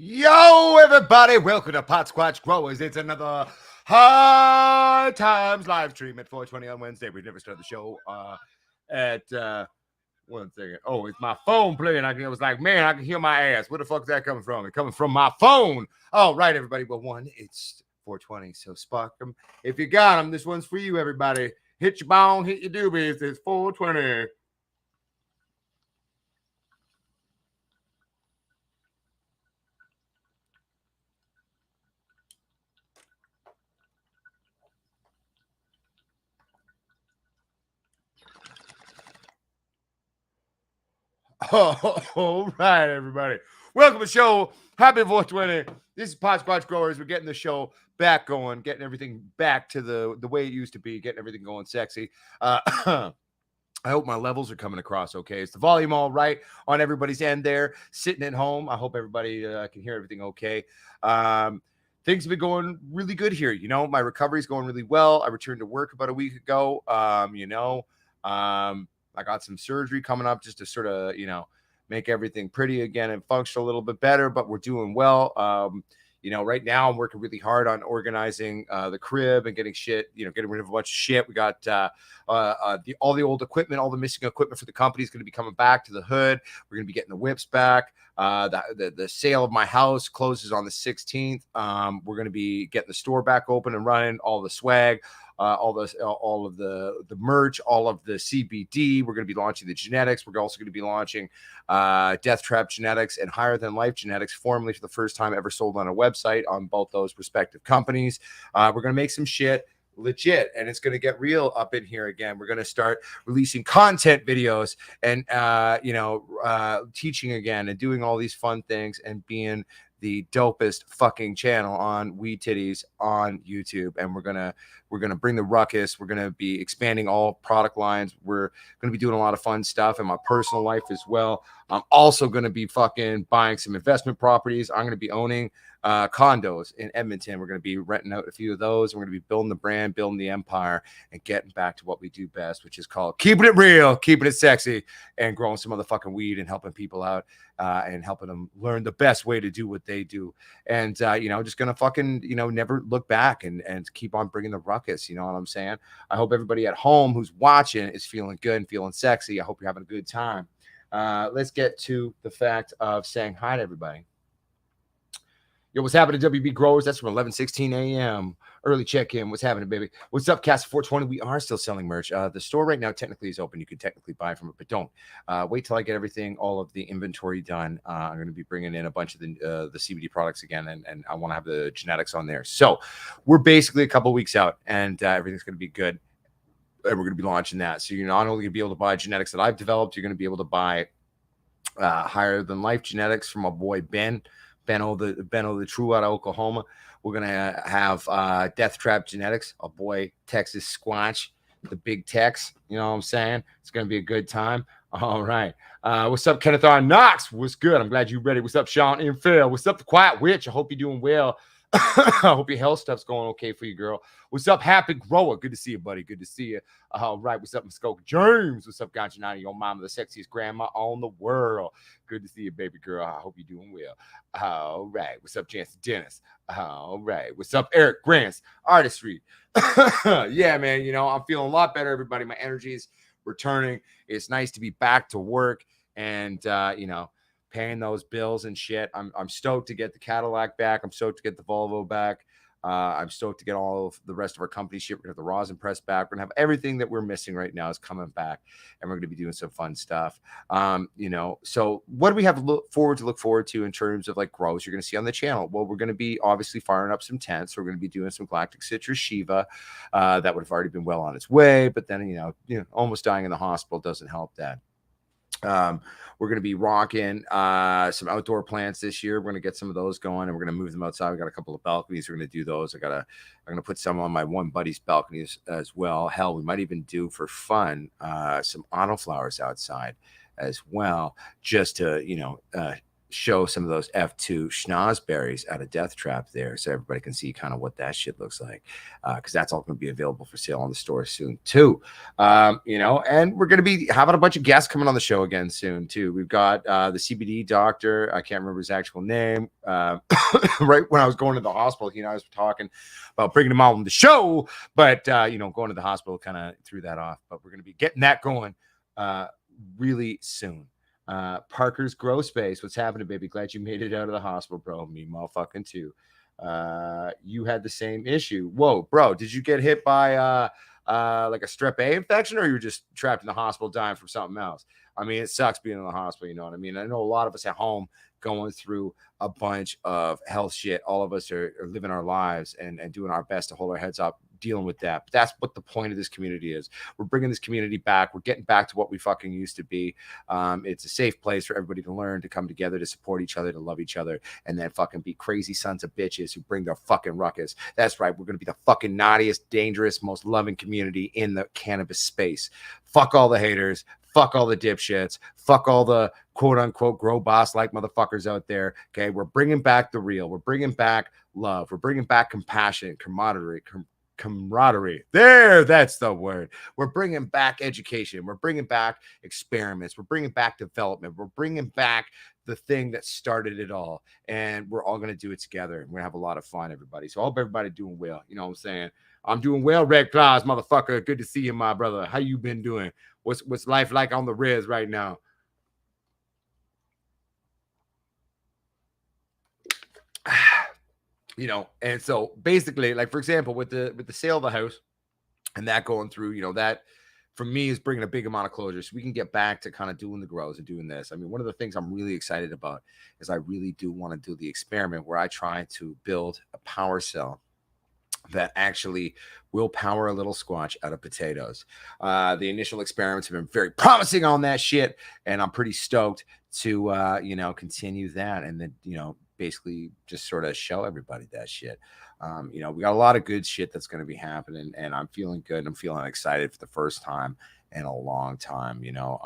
Yo, everybody, welcome to Pot Squatch Growers. It's another High Times live stream at 4:20 on Wednesday. We never start the show at 1 second. Oh, it's my phone playing. I was like, man, I can hear my ass. Where the fuck is that coming from? It's coming from my phone. All right, everybody. Well, it's 4:20, so spark them. If you got them, this one's for you, everybody. Hit your bone, hit your doobies. It's 4:20. All right, everybody. Welcome to the show. Happy 420. This is Pot Squatch Growers. We're getting the show back going, getting everything back to the way it used to be, getting everything going sexy. I hope my levels are coming across okay. Is the volume all right on everybody's end there? Sitting at home. I hope everybody can hear everything okay. Things have been going really good here. You know, my recovery is going really well. I returned to work about a week ago. I got some surgery coming up just to sort of, make everything pretty again and function a little bit better, but we're doing well. Right now I'm working really hard on organizing the crib and getting shit, getting rid of a bunch of shit. We got all the old equipment, all the missing equipment for the company is going to be coming back to the hood. We're going to be getting the whips back. The sale of my house closes on the 16th. We're going to be getting the store back open and running, all the swag, all of the merch, all of the CBD. We're going to be launching the genetics. We're also going to be launching Death Trap Genetics and Higher Than Life Genetics, formerly for the first time ever sold on a website on both those respective companies. We're going to make some shit legit, and it's going to get real up in here again. We're going to start releasing content videos and teaching again and doing all these fun things and being the dopest fucking channel on Weed Titties on YouTube. And we're gonna bring the ruckus. We're gonna be expanding all product lines. We're gonna be doing a lot of fun stuff in my personal life as well. I'm also gonna be fucking buying some investment properties. I'm gonna be owning condos in Edmonton. We're going to be renting out a few of those. We're going to be building the brand, building the empire, and getting back to what we do best, which is called keeping it real, keeping it sexy, and growing some motherfucking weed and helping people out and helping them learn the best way to do what they do. And, just going to fucking, never look back and keep on bringing the ruckus. You know what I'm saying? I hope everybody at home who's watching is feeling good and feeling sexy. I hope you're having a good time. Let's get to the fact of saying hi to everybody. Yo, what's happening, WB Growers? That's from 11:16 a.m. Early check-in. What's happening, baby? What's up, Cast 420? We are still selling merch. The store right now technically is open. You can technically buy from it, but don't. Wait till I get everything, all of the inventory done. I'm going to be bringing in a bunch of the CBD products again, and I want to have the genetics on there. So we're basically a couple weeks out, and everything's going to be good. And we're going to be launching that. So you're not only going to be able to buy genetics that I've developed, you're going to be able to buy Higher Than Life genetics from my boy Benno the True out of Oklahoma. We're gonna have Death Trap Genetics, a boy Texas Squatch, the big Tex. You know what I'm saying? It's gonna be a good time. All right. What's up, Kenneth R. Knox? What's good? I'm glad you're ready. What's up, Sean M. Phil? What's up, the Quiet Witch? I hope you're doing well. I hope your health stuff's going okay for you, girl. What's up, Happy Grower? Good to see you, buddy. Good to see you. All right. What's up, Muskoka James? What's up, Ganchinani? Your mama, the sexiest grandma on the world. Good to see you, baby girl. I hope you're doing well. All right. What's up, Jansen Dennis? All right. What's up, Eric Grants? Artistry. Yeah, man. I'm feeling a lot better, everybody. My energy is returning. It's nice to be back to work and, paying those bills and shit. I'm stoked to get the Cadillac back. I'm stoked to get the Volvo back. I'm stoked to get all of the rest of our company shit. We're going to have the rosin press back. We're going to have everything that we're missing right now is coming back, and we're going to be doing some fun stuff. So what do we have to look forward to in terms of like growth you're going to see on the channel? Well, we're going to be obviously firing up some tents. We're going to be doing some Galactic Citrus Shiva that would have already been well on its way, but then, almost dying in the hospital doesn't help that. We're going to be rocking some outdoor plants this year. We're going to get some of those going, and we're going to move them outside. We got a couple of balconies. We're going to do those. I'm going to put some on my one buddy's balconies as well. Hell, we might even do for fun some autoflowers outside as well, just to show some of those F2 schnozberries out of Death Trap there, so everybody can see kind of what that shit looks like, because that's all going to be available for sale on the store soon too. You know, and we're going to be having a bunch of guests coming on the show again soon too. We've got the CBD doctor. I can't remember his actual name. Right when I was going to the hospital, he and I was talking about bringing him on the show, but you know, going to the hospital kind of threw that off. But we're going to be getting that going really soon. Parker's Grow Space. What's happening, baby? Glad you made it out of the hospital, bro. Me motherfucking too. You had the same issue. Whoa, bro, did you get hit by like a strep A infection, or you were just trapped in the hospital dying from something else? I mean, it sucks being in the hospital, you know what I mean? I know a lot of us at home going through a bunch of health shit. All of us are living our lives and doing our best to hold our heads up, dealing with that. But that's what the point of this community is. We're bringing this community back. We're getting back to what we fucking used to be. It's a safe place for everybody to learn, to come together, to support each other, to love each other, and then fucking be crazy sons of bitches who bring their fucking ruckus. That's right. We're going to be the fucking naughtiest, dangerous, most loving community in the cannabis space. Fuck all the haters. Fuck all the dipshits. Fuck all the quote unquote grow boss like motherfuckers out there. Okay. We're bringing back the real. We're bringing back love. We're bringing back compassion, camaraderie. There, that's the word. We're bringing back education. We're bringing back experiments. We're bringing back development. We're bringing back the thing that started it all. And we're all going to do it together. We're going to have a lot of fun, everybody. So I hope everybody doing well. You know what I'm saying? I'm doing well, Red Claws, motherfucker. Good to see you, my brother. How you been doing? What's life like on the res right now? You know, and so basically, like for example, with the sale of the house and that going through, you know, that for me is bringing a big amount of closure so we can get back to kind of doing the grows and doing this. I mean, one of the things I'm really excited about is I really do want to do the experiment where I try to build a power cell that actually will power a little squatch out of potatoes. The initial experiments have been very promising on that shit, and I'm pretty stoked to you know, continue that and then, you know, basically just sort of show everybody that shit. You know, we got a lot of good shit that's going to be happening, and I'm feeling good. I'm feeling excited for the first time in a long time. You know,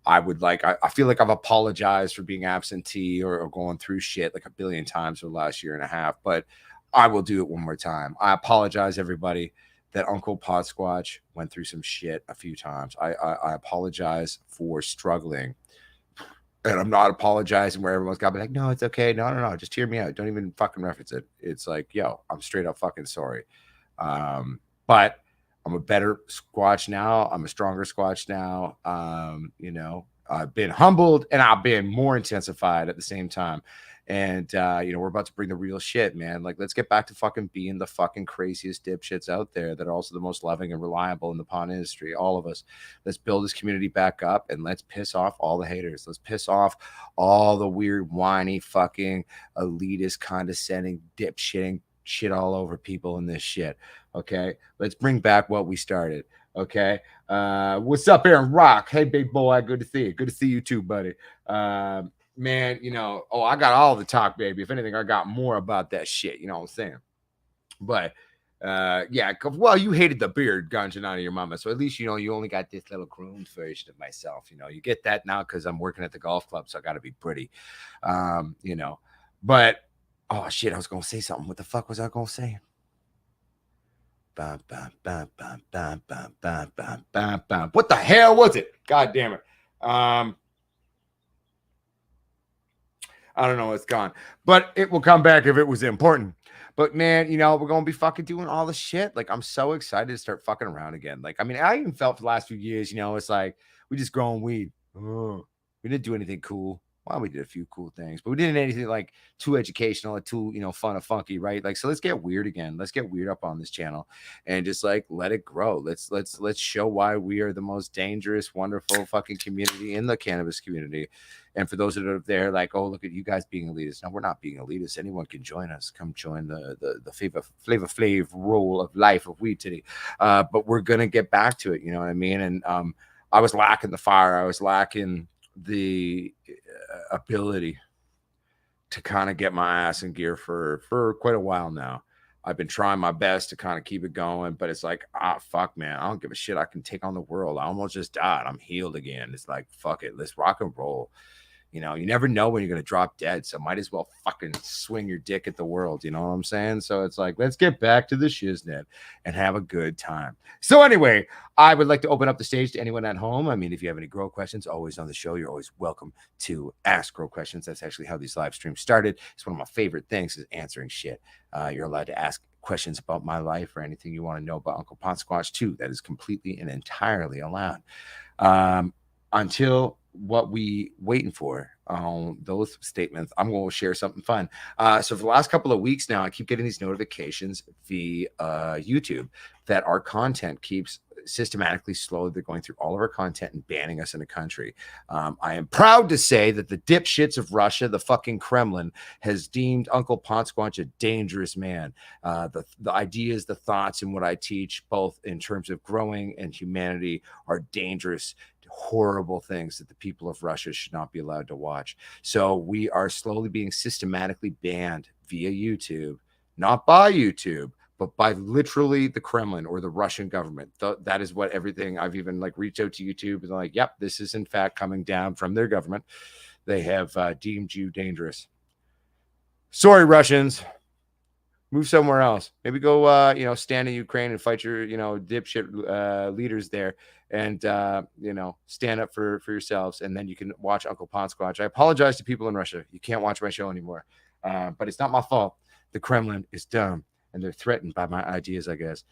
I would like, I feel like I've apologized for being absentee or going through shit like a billion times for the last year and a half, but I will do it one more time. I apologize, everybody, that Uncle Pot Squatch went through some shit a few times. I apologize for struggling. And I'm not apologizing where everyone's got to be like, no, it's okay. No. Just hear me out. Don't even fucking reference it. It's like, yo, I'm straight up fucking sorry. But I'm a better Squatch now. I'm a stronger Squatch now. You know, I've been humbled and I've been more intensified at the same time. And you know, we're about to bring the real shit, man. Like, let's get back to fucking being the fucking craziest dipshits out there that are also the most loving and reliable in the pawn industry. All of us. Let's build this community back up and let's piss off all the haters. Let's piss off all the weird, whiny, fucking elitist, condescending, dipshitting shit all over people in this shit. Okay. Let's bring back what we started. Okay. What's up, Aaron Rock? Hey, big boy. Good to see you. Good to see you too, buddy. Man, you know, oh, I got all the talk, baby. If anything, I got more about that shit. You know what I'm saying? But yeah, well, you hated the beard, Ganja, out of your mama. So at least, you know, you only got this little groomed version of myself. You know, you get that now because I'm working at the golf club, so I got to be pretty. You know, but oh shit, I was gonna say something. What the fuck was I gonna say? Bam, bam, bam, bam, bam, bam, bam, bam, bam, bam. What the hell was it? God damn it. I don't know, it's gone, but it will come back if it was important. But man, you know, we're gonna be fucking doing all the shit. Like, I'm so excited to start fucking around again. Like, I mean, I even felt for the last few years, you know, it's like we just growing weed. Oh, we didn't do anything cool. Well, we did a few cool things, but we didn't anything like too educational or too, you know, fun or funky, right? Like, so let's get weird again. Let's get weird up on this channel and just like let it grow. Let's show why we are the most dangerous, wonderful fucking community in the cannabis community. And for those that are there, like, oh, look at you guys being elitists. No, we're not being elitists. Anyone can join us. Come join the flavor flav role of life of Weed Titty. But we're gonna get back to it. You know what I mean? And I was lacking the fire. I was lacking the ability to kind of get my ass in gear for quite a while now. I've been trying my best to kind of keep it going, but it's like, fuck, man, I don't give a shit. I can take on the world. I almost just died. I'm healed again. It's like, fuck it, let's rock and roll. You know, you never know when you're going to drop dead. So might as well fucking swing your dick at the world. You know what I'm saying? So it's like, let's get back to the shiznit and have a good time. So anyway, I would like to open up the stage to anyone at home. I mean, if you have any grow questions, always on the show, you're always welcome to ask grow questions. That's actually how these live streams started. It's one of my favorite things is answering shit. You're allowed to ask questions about my life or anything you want to know about Uncle Pot Squatch too. That is completely and entirely allowed. Until what we waiting for on those statements, I'm going to share something fun. So for the last couple of weeks now, I keep getting these notifications via YouTube that our content keeps systematically slowly. They're going through all of our content and banning us in the country. I am proud to say that the dipshits of Russia, the fucking Kremlin, has deemed Uncle Pot Squatch a dangerous man. The ideas, the thoughts, and what I teach, both in terms of growing and humanity, are dangerous, horrible things that the people of Russia should not be allowed to watch. So we are slowly being systematically banned via YouTube, not by YouTube, but by literally the Kremlin or the Russian government. That is what everything I've even like reached out to YouTube and like, yep, this is in fact coming down from their government. They have deemed you dangerous. Sorry, Russians. Move somewhere else. Maybe go, stand in Ukraine and fight your, dipshit leaders there, and stand up for yourselves, and then you can watch Uncle Pot Squatch. I apologize to people in Russia. You can't watch my show anymore, but it's not my fault. The Kremlin is dumb, and they're threatened by my ideas, I guess,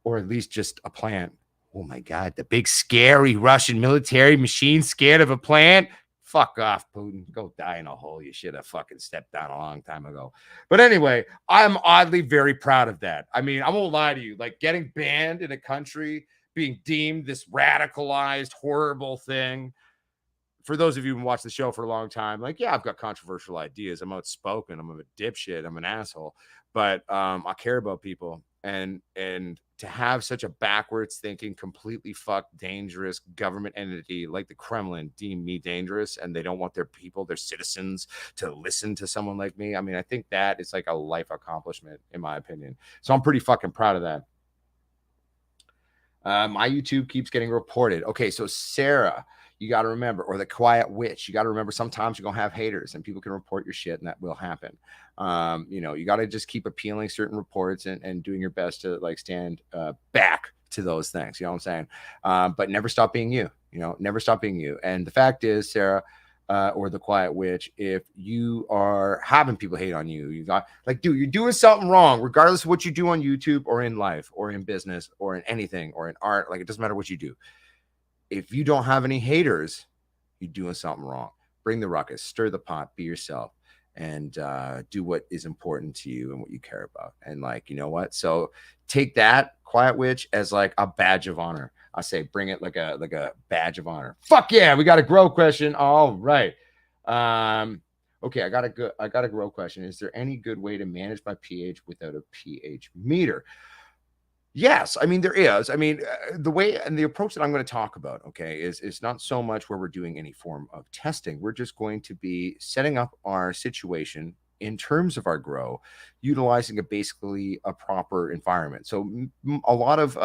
or at least just a plant. Oh my God, the big scary Russian military machine scared of a plant. Fuck off, Putin. Go die in a hole. You should have fucking stepped down a long time ago. But anyway, I'm oddly very proud of that. I mean, I won't lie to you. Like getting banned in a country, being deemed this radicalized, horrible thing. For those of you who watch the show for a long time, like, yeah, I've got controversial ideas. I'm outspoken. I'm a dipshit. I'm an asshole. But I care about people. And to have such a backwards thinking, completely fucked, dangerous government entity like the Kremlin deem me dangerous, and they don't want their people, their citizens, to listen to someone like me. I mean, I think that is like a life accomplishment, in my opinion. So I'm pretty fucking proud of that. My YouTube keeps getting reported. Okay, so Sarah, you got to remember, or the Quiet Witch, you got to remember sometimes you're going to have haters and people can report your shit, and that will happen. You got to just keep appealing certain reports and doing your best to like stand back to those things. You know what I'm saying? But never stop being you, never stop being you. And the fact is, Sarah, or the Quiet Witch, if you are having people hate on you, you got like, dude, you're doing something wrong, regardless of what you do on YouTube or in life or in business or in anything or in art. Like, it doesn't matter what you do. If you don't have any haters, you're doing something wrong. Bring the ruckus, stir the pot, be yourself, and do what is important to you and what you care about. And like, you know what? So take that, Quiet Witch, as like a badge of honor. I say bring it like a badge of honor. Fuck yeah, we got a grow question. All right. Okay, I got a grow question. Is there any good way to manage my pH without a pH meter? Yes, I mean, there is. I mean, the way and the approach that I'm going to talk about, okay, is not so much where we're doing any form of testing. We're just going to be setting up our situation in terms of our grow, utilizing basically a proper environment. So a lot of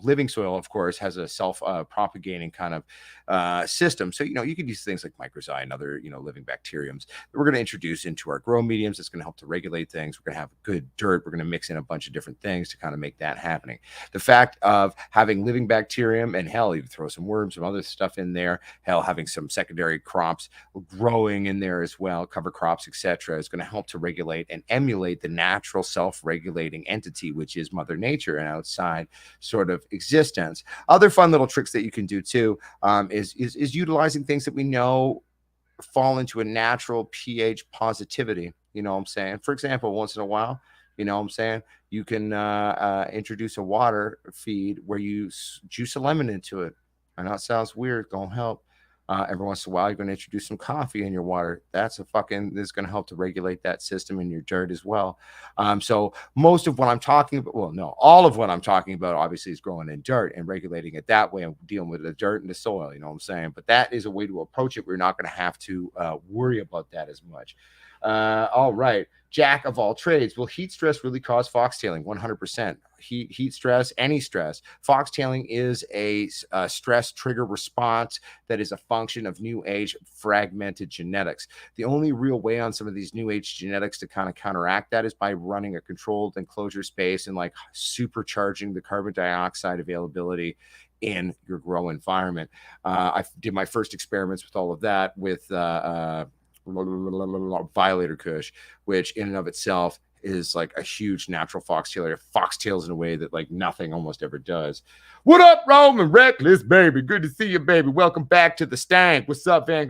living soil, of course, has a self propagating kind of system. So you can use things like microzyme and other living bacteriums that we're going to introduce into our grow mediums. It's going to help to regulate things. We're going to have good dirt. We're going to mix in a bunch of different things to kind of make that happening. The fact of having living bacterium, and hell, even throw some worms, some other stuff in there, hell, having some secondary crops growing in there as well, cover crops, etc., is going to help to regulate and emulate the natural self-regulating entity, which is Mother Nature and outside sort of existence. Other fun little tricks that you can do too is utilizing things that we know fall into a natural pH positivity. You know what I'm saying? For example, once in a while, you know what I'm saying, you can introduce a water feed where you juice a lemon into it. I know it sounds weird, gonna help. Every once in a while, you're going to introduce some coffee in your water. This is going to help to regulate that system in your dirt as well. So most of what I'm talking about, well, no, all of what I'm talking about obviously is growing in dirt and regulating it that way and dealing with the dirt and the soil, you know what I'm saying? But that is a way to approach it. We're not going to have to worry about that as much. All right. Jack of all trades. Will heat stress really cause foxtailing? 100%. Heat stress, any stress. Foxtailing is a stress trigger response that is a function of new age fragmented genetics. The only real way on some of these new age genetics to kind of counteract that is by running a controlled enclosure space and like supercharging the carbon dioxide availability in your grow environment. I did my first experiments with all of that with Violator Kush, which in and of itself is like a huge natural foxtail. It foxtails in a way that like nothing almost ever does. What up, Roman Reckless, baby? Good to see you, baby. Welcome back to the stank. What's up, Van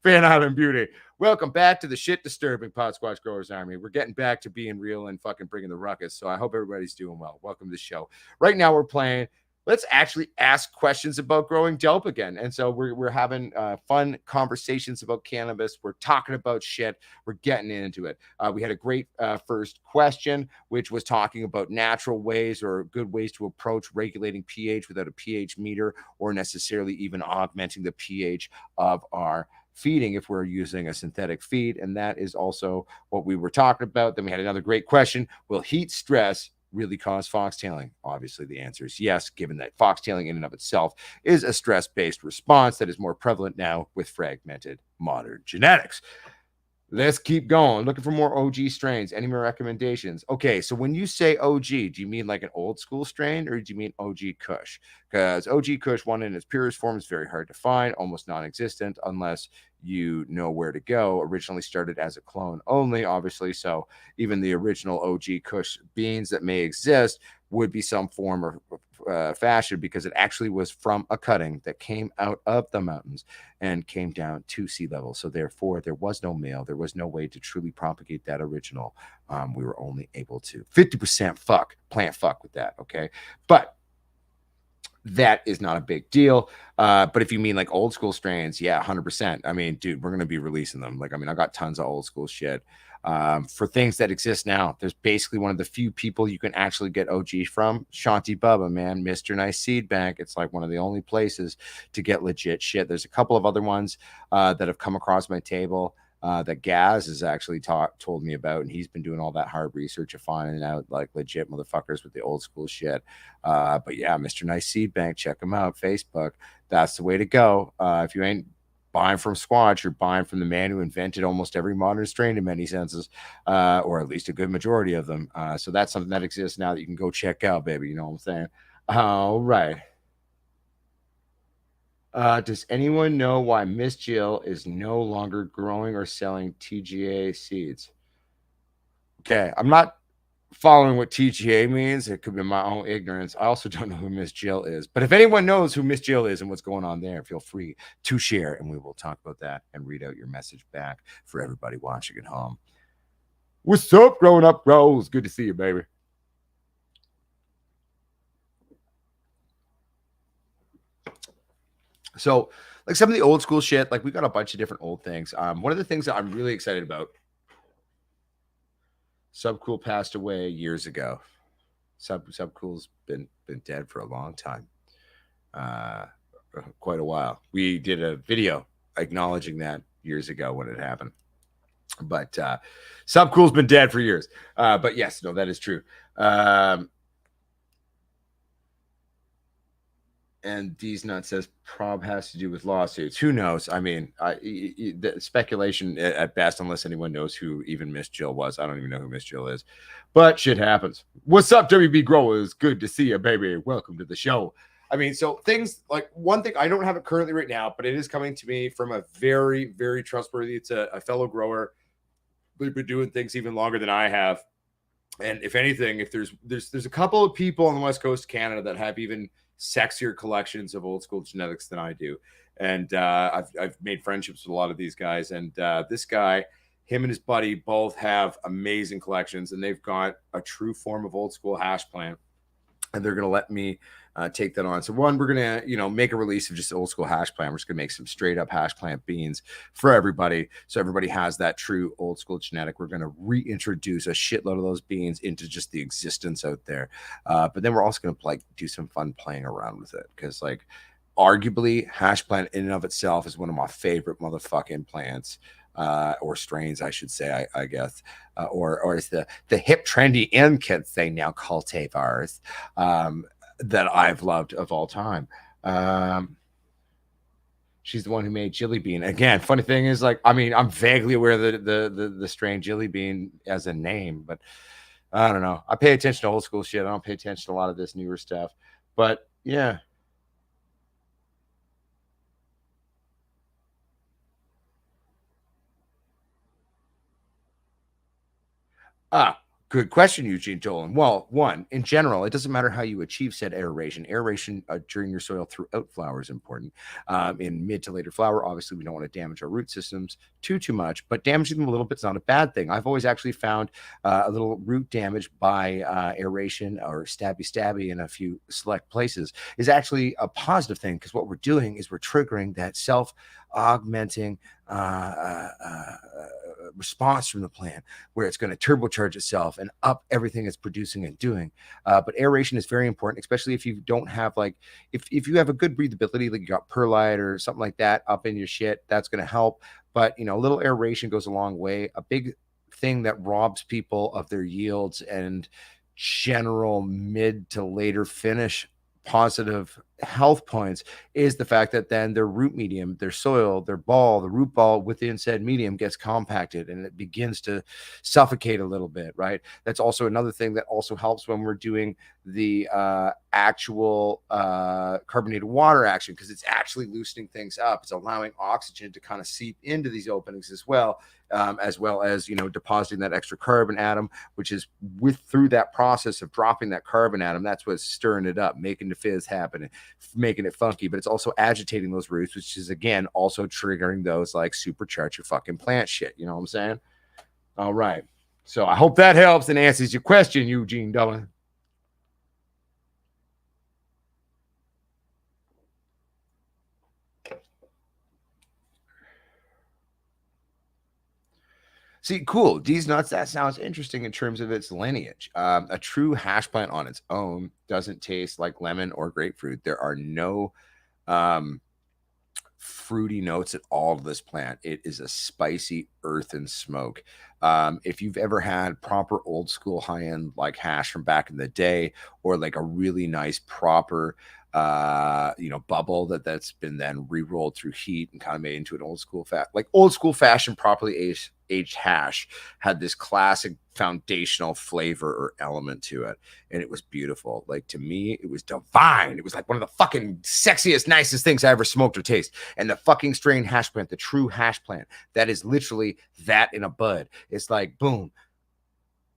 Island Beauty? Welcome back to the shit disturbing Pod Squatch Growers Army. We're getting back to being real and fucking bringing the ruckus. So I hope everybody's doing well. Welcome to the show. Right now we're playing. Let's actually ask questions about growing dope again. And so we're having fun conversations about cannabis. We're talking about shit. We're getting into it. We had a great first question, which was talking about natural ways or good ways to approach regulating pH without a pH meter or necessarily even augmenting the pH of our feeding if we're using a synthetic feed. And that is also what we were talking about. Then we had another great question. Will heat stress really cause foxtailing? Obviously, the answer is yes, given that foxtailing in and of itself is a stress-based response that is more prevalent now with fragmented modern genetics. Let's keep going. Looking for more OG strains. Any more recommendations? Okay, so when you say OG, do you mean like an old school strain or do you mean OG Kush? Because OG Kush, one in its purest form, is very hard to find, almost non-existent unless you know where to go. Originally started as a clone only, obviously. So even the original OG Kush beans that may exist would be some form of fashion because it actually was from a cutting that came out of the mountains and came down to sea level. So therefore, there was no male. There was no way to truly propagate that original. We were only able to 50% plant fuck with that. Okay. But that is not a big deal. But if you mean like old school strains, yeah, 100%. I mean, dude, we're going to be releasing them. Like, I mean, I got tons of old school shit. For things that exist now, there's basically one of the few people you can actually get OG from, Shanti Bubba, man, Mr. Nice Seed Bank. It's like one of the only places to get legit shit. There's a couple of other ones that have come across my table that Gaz has actually told me about, and he's been doing all that hard research of finding out like legit motherfuckers with the old school shit. But yeah, Mr. Nice Seed Bank, check him out, Facebook. That's the way to go. If you ain't buying from Squatch, you're buying from the man who invented almost every modern strain in many senses, or at least a good majority of them. So that's something that exists now that you can go check out, baby. You know what I'm saying? All right. Does anyone know why Miss Jill is no longer growing or selling TGA seeds? Okay, I'm not following what TGA means. It could be my own ignorance. I also don't know who Miss Jill is. But if anyone knows who Miss Jill is and what's going on there, feel free to share and we will talk about that and read out your message back for everybody watching at home. What's up, growing up bros? Good to see you, baby. So, like some of the old school shit, like we got a bunch of different old things. One of the things that I'm really excited about, Subcool passed away years ago. Subcool's been dead for a long time, quite a while. We did a video acknowledging that years ago when it happened. But Subcool's been dead for years. But yes, no, that is true. And D's Nut says prob has to do with lawsuits. Who knows? I mean, the speculation at best, unless anyone knows who even Miss Jill was. I don't even know who Miss Jill is, but shit happens. What's up, WB Growers? Good to see you, baby. Welcome to the show. I mean, so things like one thing, I don't have it currently right now, but it is coming to me from a very, very trustworthy, it's a fellow grower. They've been doing things even longer than I have. And if anything, if there's a couple of people on the West Coast of Canada that have even sexier collections of old school genetics than I do. And I've made friendships with a lot of these guys. And this guy, him and his buddy both have amazing collections, and they've got a true form of old school hash plant. And they're going to let me take that on. So one, we're going to, make a release of just old school hash plant. We're just going to make some straight up hash plant beans for everybody. So everybody has that true old school genetic. We're going to reintroduce a shitload of those beans into just the existence out there. But then we're also going to do some fun playing around with it. Cause arguably hash plant in and of itself is one of my favorite motherfucking plants, or strains, I should say, I guess, or is the hip trendy in kids say now cultivars, that I've loved of all time. Um, she's the one who made Jilly Bean. Again, funny thing is, like, I mean, I'm vaguely aware of the strain Jilly Bean as a name, but I don't know. I pay attention to old school shit. I don't pay attention to a lot of this newer stuff. But yeah. Ah, good question, Eugene Dolan. Well, one, in general, it doesn't matter how you achieve said aeration. Aeration during your soil throughout flower is important. In mid to later flower, obviously, we don't want to damage our root systems too much, but damaging them a little bit is not a bad thing. I've always actually found a little root damage by aeration or stabby in a few select places is actually a positive thing, because what we're doing is we're triggering that self augmenting response from the plant, where it's going to turbocharge itself and up everything it's producing and doing. But aeration is very important, especially if you don't have, like, if you have a good breathability, like you got perlite or something like that up in your shit, that's going to help. But a little aeration goes a long way. A big thing that robs people of their yields and general mid to later finish positive health points is the fact that then their root medium, their soil, their ball, the root ball within said medium gets compacted and it begins to suffocate a little bit, right? That's also another thing that also helps when we're doing the actual carbonated water action, because it's actually loosening things up. It's allowing oxygen to kind of seep into these openings as well as depositing that extra carbon atom, which is through that process of dropping that carbon atom, that's what's stirring it up, making the fizz happen, making it funky. But it's also agitating those roots, which is again also triggering those, like, supercharge your fucking plant shit. You know what I'm saying? All right. So I hope that helps and answers your question, Eugene Dolan. See, cool. These nuts, that sounds interesting in terms of its lineage. A true hash plant on its own doesn't taste like lemon or grapefruit. There are no um, fruity notes at all to this plant. It is a spicy earth and smoke. If you've ever had proper old school high end like hash from back in the day, or like a really nice proper bubble that's been then re-rolled through heat and kind of made into an old school fashion properly aged hash, had this classic foundational flavor or element to it, and it was beautiful. Like, to me, it was divine. It was like one of the fucking sexiest, nicest things I ever smoked or taste. And the fucking strain hash plant, the true hash plant, that is literally that in a bud. It's like, boom,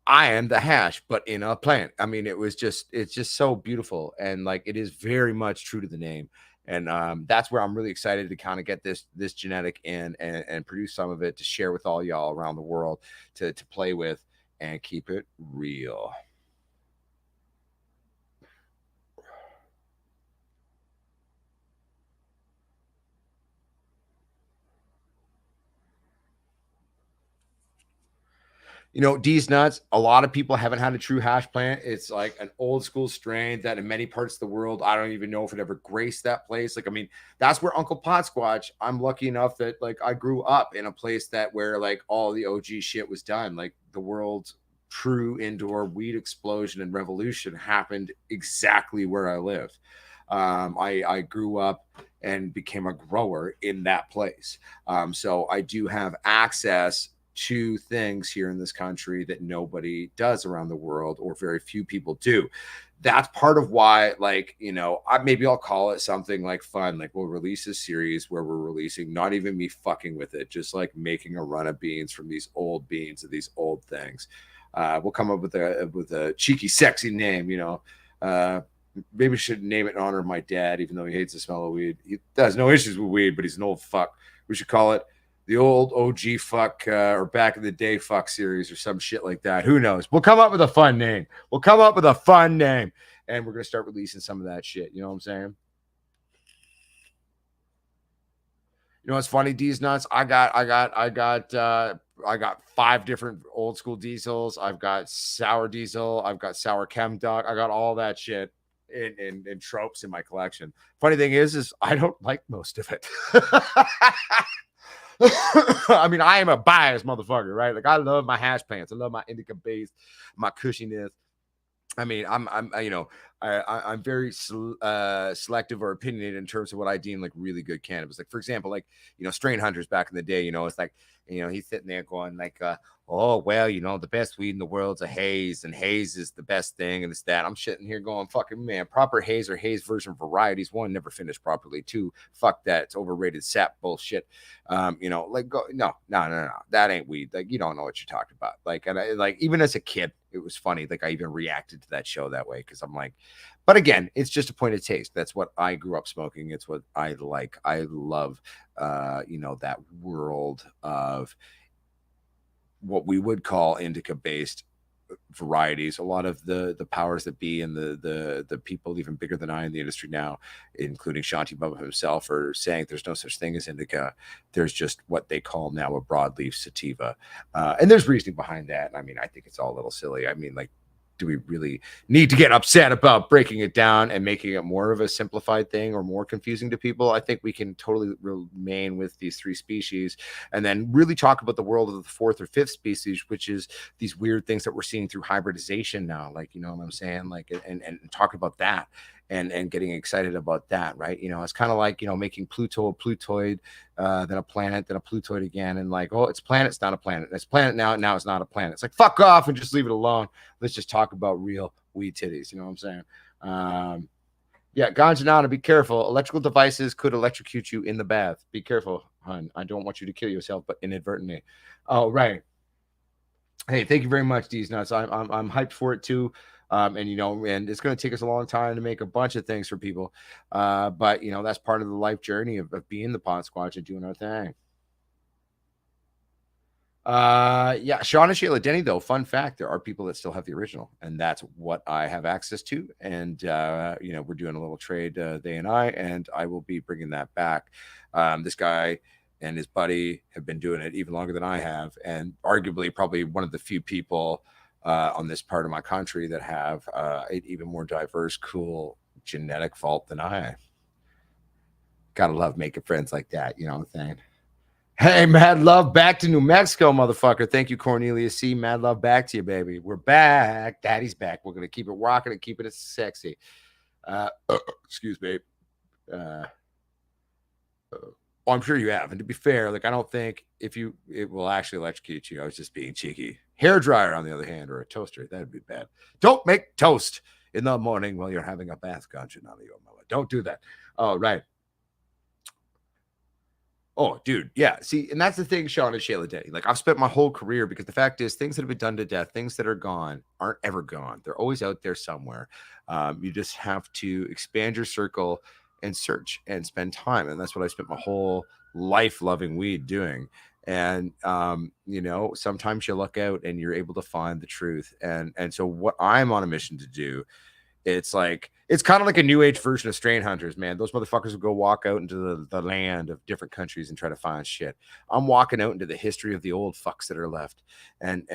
I am the hash, but in a plant. I mean, it's just so beautiful. And like, it is very much true to the name. And that's where I'm really excited to kind of get this genetic in and produce some of it to share with all y'all around the world to play with and keep it real. D's nuts, a lot of people haven't had a true hash plant. It's like an old school strain that in many parts of the world, I don't even know if it ever graced that place. Like, I mean, that's where Uncle Pot Squatch, I'm lucky enough that, like, I grew up in a place that where, like, all the OG shit was done. Like, the world's true indoor weed explosion and revolution happened exactly where I lived. I grew up and became a grower in that place. So I do have access to things here in this country that nobody does around the world, or very few people do. That's part of why, like, maybe I'll call it something like fun. Like, we'll release a series where we're releasing not even me fucking with it, just like making a run of beans from these old beans of these old things. We'll come up with a cheeky, sexy name. Maybe we should name it in honor of my dad, even though he hates the smell of weed. He has no issues with weed, but he's an old fuck. We should call it the old OG fuck, or back in the day fuck series, or some shit like that. Who knows? We'll come up with a fun name. And we're gonna start releasing some of that shit. You know what I'm saying? It's funny, D's nuts. I got 5 different old school diesels. I've got sour diesel. I've got sour chem duck. I got all that shit. in tropes in my collection. Funny thing is I don't like most of it. I mean, I am a biased motherfucker, right? Like, I love my hash plants. I love my indica base, my cushiness. I mean, you know, I'm very selective or opinionated in terms of what I deem like really good cannabis. Like, for example, like, you know, Strain Hunters back in the day, you know, it's like, you know, he's sitting there going like, oh, well, you know, the best weed in the world's a haze, and haze is the best thing, and it's that. I'm sitting here going, fucking man, proper haze or haze version varieties. One, never finished properly. Two, fuck that. It's overrated sap bullshit. You know, like, go, no. That ain't weed. Like, you don't know what you're talking about. Like, and I, like, even as a kid, it was funny. Like, I even reacted to that show that way because I'm like, but again, it's just a point of taste. That's what I grew up smoking. It's what I like. I love, you know, that world of what we would call indica based varieties. A lot of the powers that be and the people even bigger than I in the industry now, including Shanti Bubba himself, are saying there's no such thing as indica. There's just what they call now a broadleaf sativa, and there's reasoning behind that. I mean, I think it's all a little silly. I mean, like, do we really need to get upset about breaking it down and making it more of a simplified thing or more confusing to people? I think we can totally remain with these three species and then really talk about the world of the fourth or fifth species, which is these weird things that we're seeing through hybridization now. Like, you know what I'm saying? Like, and talk about that and getting excited about that, right? You know, it's kind of like, you know, making Pluto a Plutoid, then a planet, then a Plutoid again, and like, oh, it's planet, it's not a planet. It's planet now it's not a planet. It's like, fuck off and just leave it alone. Let's just talk about real weed titties. You know what I'm saying? Yeah, Ganjanana, be careful. Electrical devices could electrocute you in the bath. Be careful, hon. I don't want you to kill yourself, but inadvertently. Oh, right. Hey, thank you very much, D's Nuts. I'm hyped for it too. And you know, and it's going to take us a long time to make a bunch of things for people. But you know, that's part of the life journey of being the Pod Squatch and doing our thing. Yeah, Sean and Sheila Denny, though, fun fact, there are people that still have the original, and that's what I have access to. And you know, we're doing a little trade, they and I will be bringing that back. This guy and his buddy have been doing it even longer than I have, and arguably probably one of the few people on this part of my country that have an even more diverse, cool genetic vault than I. Gotta love making friends like that, you know what I'm saying? Hey, mad love back to New Mexico, motherfucker. Thank you, Cornelius C. Mad love back to you, baby. We're back. Daddy's back. We're gonna keep it rocking and keeping it sexy. Excuse me. Well, I'm sure you have. And to be fair, like, I don't think it will actually electrocute you. I was just being cheeky. Hair dryer, on the other hand, or a toaster, that'd be bad. Don't make toast in the morning while you're having a bath, Ganjanana. Don't do that. Oh, right. Oh, dude, yeah. See, and that's the thing, Sean and Shayla Denny. Like, I've spent my whole career because the fact is, things that have been done to death, things that are gone, aren't ever gone. They're always out there somewhere. You just have to expand your circle and search and spend time, and that's what I spent my whole life loving weed doing. And you know, sometimes you luck out and you're able to find the truth. And so, what I'm on a mission to do, it's like it's kind of like a new age version of Strain Hunters, man. Those motherfuckers will go walk out into the land of different countries and try to find shit. I'm walking out into the history of the old fucks that are left and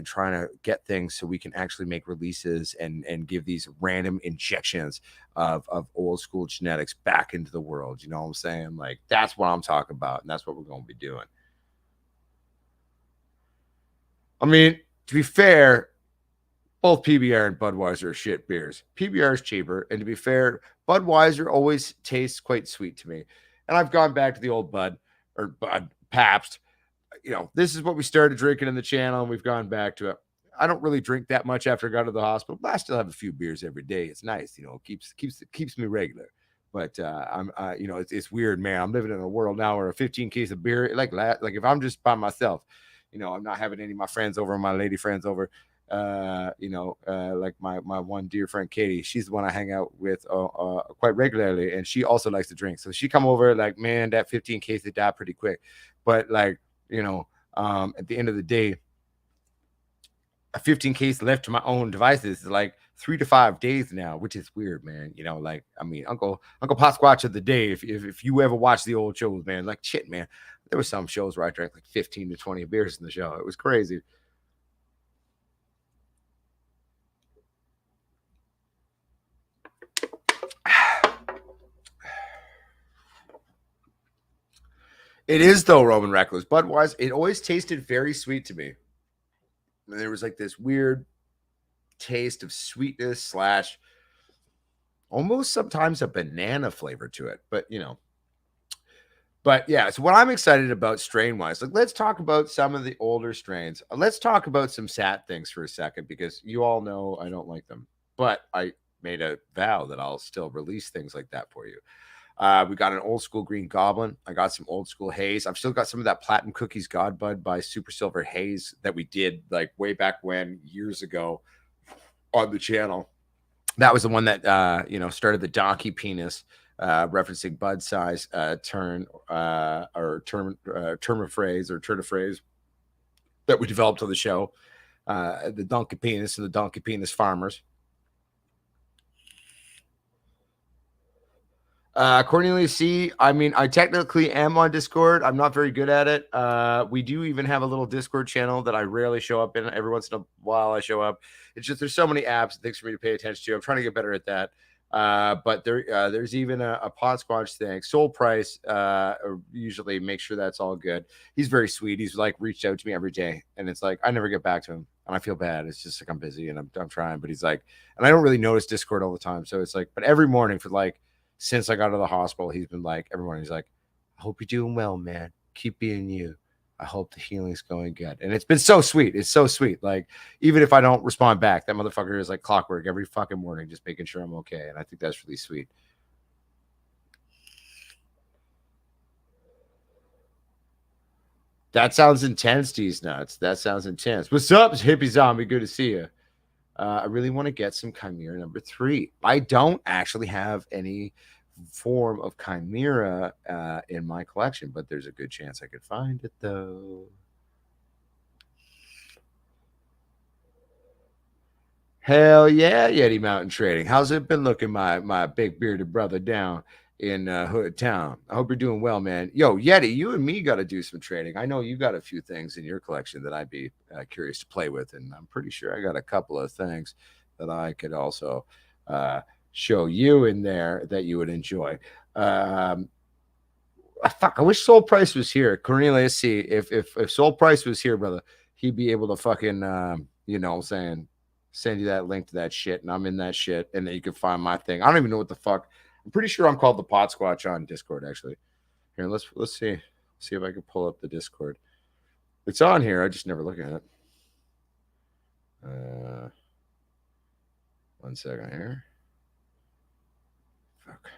trying to get things so we can actually make releases and give these random injections of old school genetics back into the world. You know what I'm saying? Like, that's what I'm talking about, and that's what we're going to be doing. I mean, to be fair, both PBR and Budweiser are shit beers. PBR is cheaper, and to be fair, Budweiser always tastes quite sweet to me. And I've gone back to the old Bud or Bud Pabst. You know, this is what we started drinking in the channel, and we've gone back to it. I don't really drink that much after I got to the hospital, but I still have a few beers every day. It's nice, you know, keeps me regular. But I'm, you know, it's weird, man. I'm living in a world now where a 15 case of beer, like if I'm just by myself, you know, I'm not having any of my friends over, my lady friends over. You know, like my one dear friend Katie, she's the one I hang out with quite regularly, and she also likes to drink. So she come over like, man, that 15 case they die pretty quick. But like, you know, at the end of the day, a 15 case left to my own devices is like 3 to 5 days now, which is weird, man. You know, like, I mean, Uncle Posquatch of the day. If you ever watch the old shows, man, like, shit, man, there were some shows where I drank like 15 to 20 beers in the show. It was crazy. It is though, Roman Reckless. Budweiser, it always tasted very sweet to me. And there was like this weird taste of sweetness slash almost sometimes a banana flavor to it. But yeah, so what I'm excited about strain wise, like let's talk about some of the older strains. Let's talk about some sad things for a second because you all know I don't like them, but I made a vow that I'll still release things like that for you. We got an old school Green Goblin. I got some old school haze. I've still got some of that Platinum Cookies God Bud by Super Silver Haze that we did like way back when years ago on the channel. That was the one that started the donkey penis, referencing bud size turn or term of phrase or turn of phrase that we developed on the show. The donkey penis and the donkey penis farmers. Cornelius C. I mean, I technically am on Discord. I'm not very good at it. We do even have a little Discord channel that I rarely show up in. Every once in a while, I show up. It's just there's so many apps and things for me to pay attention to. I'm trying to get better at that. But there's even a Pod Squatch thing. Soul Price usually make sure that's all good. He's very sweet. He's like reached out to me every day, and it's like I never get back to him, and I feel bad. It's just like I'm busy and I'm trying, but he's like, and I don't really notice Discord all the time, so it's like, but every morning for like. Since I got out of the hospital, he's been like, every morning he's like, I hope you're doing well, man. Keep being you. I hope the healing's going good. And it's been so sweet. It's so sweet. Like, even if I don't respond back, that motherfucker is like clockwork every fucking morning, just making sure I'm okay. And I think that's really sweet. That sounds intense, these nuts. That sounds intense. What's up, hippie zombie? Good to see you. I really want to get some Chimera number 3. I don't actually have any form of Chimera in my collection, but there's a good chance I could find it though. Hell yeah, Yeti Mountain Trading. How's it been looking, my big bearded brother down in Hood Town? I hope you're doing well, man. Yo, Yeti, you and me got to do some trading. I know you got a few things in your collection that I'd be curious to play with, and I'm pretty sure I got a couple of things that I could also show you in there that you would enjoy. Fuck, I wish Soul Price was here. Cornelius, see if Soul Price was here, brother, he'd be able to fucking what I'm saying, send you that link to that shit, and I'm in that shit, and then you can find my thing. I don't even know what the fuck. I'm pretty sure I'm called the Pot Squatch on Discord, actually. Here, let's see if I can pull up the Discord. It's on here. I just never look at it. 1 second here. Fuck.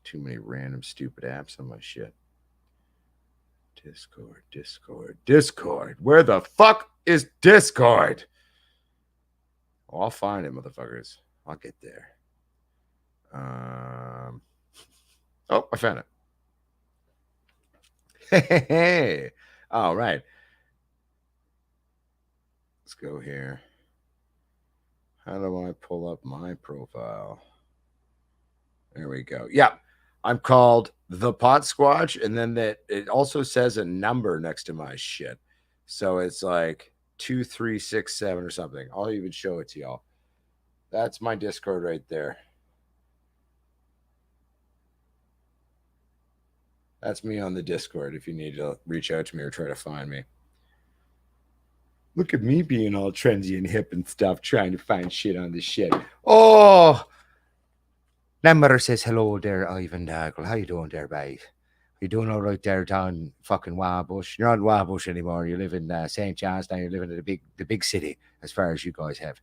Too many random stupid apps on my shit. Discord. Where the fuck is Discord? Oh, I'll find it, motherfuckers. I'll get there. Oh, I found it. Hey. All right. Let's go here. How do I pull up my profile? There we go. Yeah. I'm called the Pot Squatch, and then that it also says a number next to my shit. So it's like 2367 or something. I'll even show it to y'all. That's my Discord right there. That's me on the Discord if you need to reach out to me or try to find me. Look at me being all trendy and hip and stuff, trying to find shit on this shit. Oh, Number says hello there, Ivan Daggle. How you doing there, babe? You doing all right there down fucking Wabush? You're not in Wabush anymore. You live in St. John's now. You're living in the big city, as far as you guys have.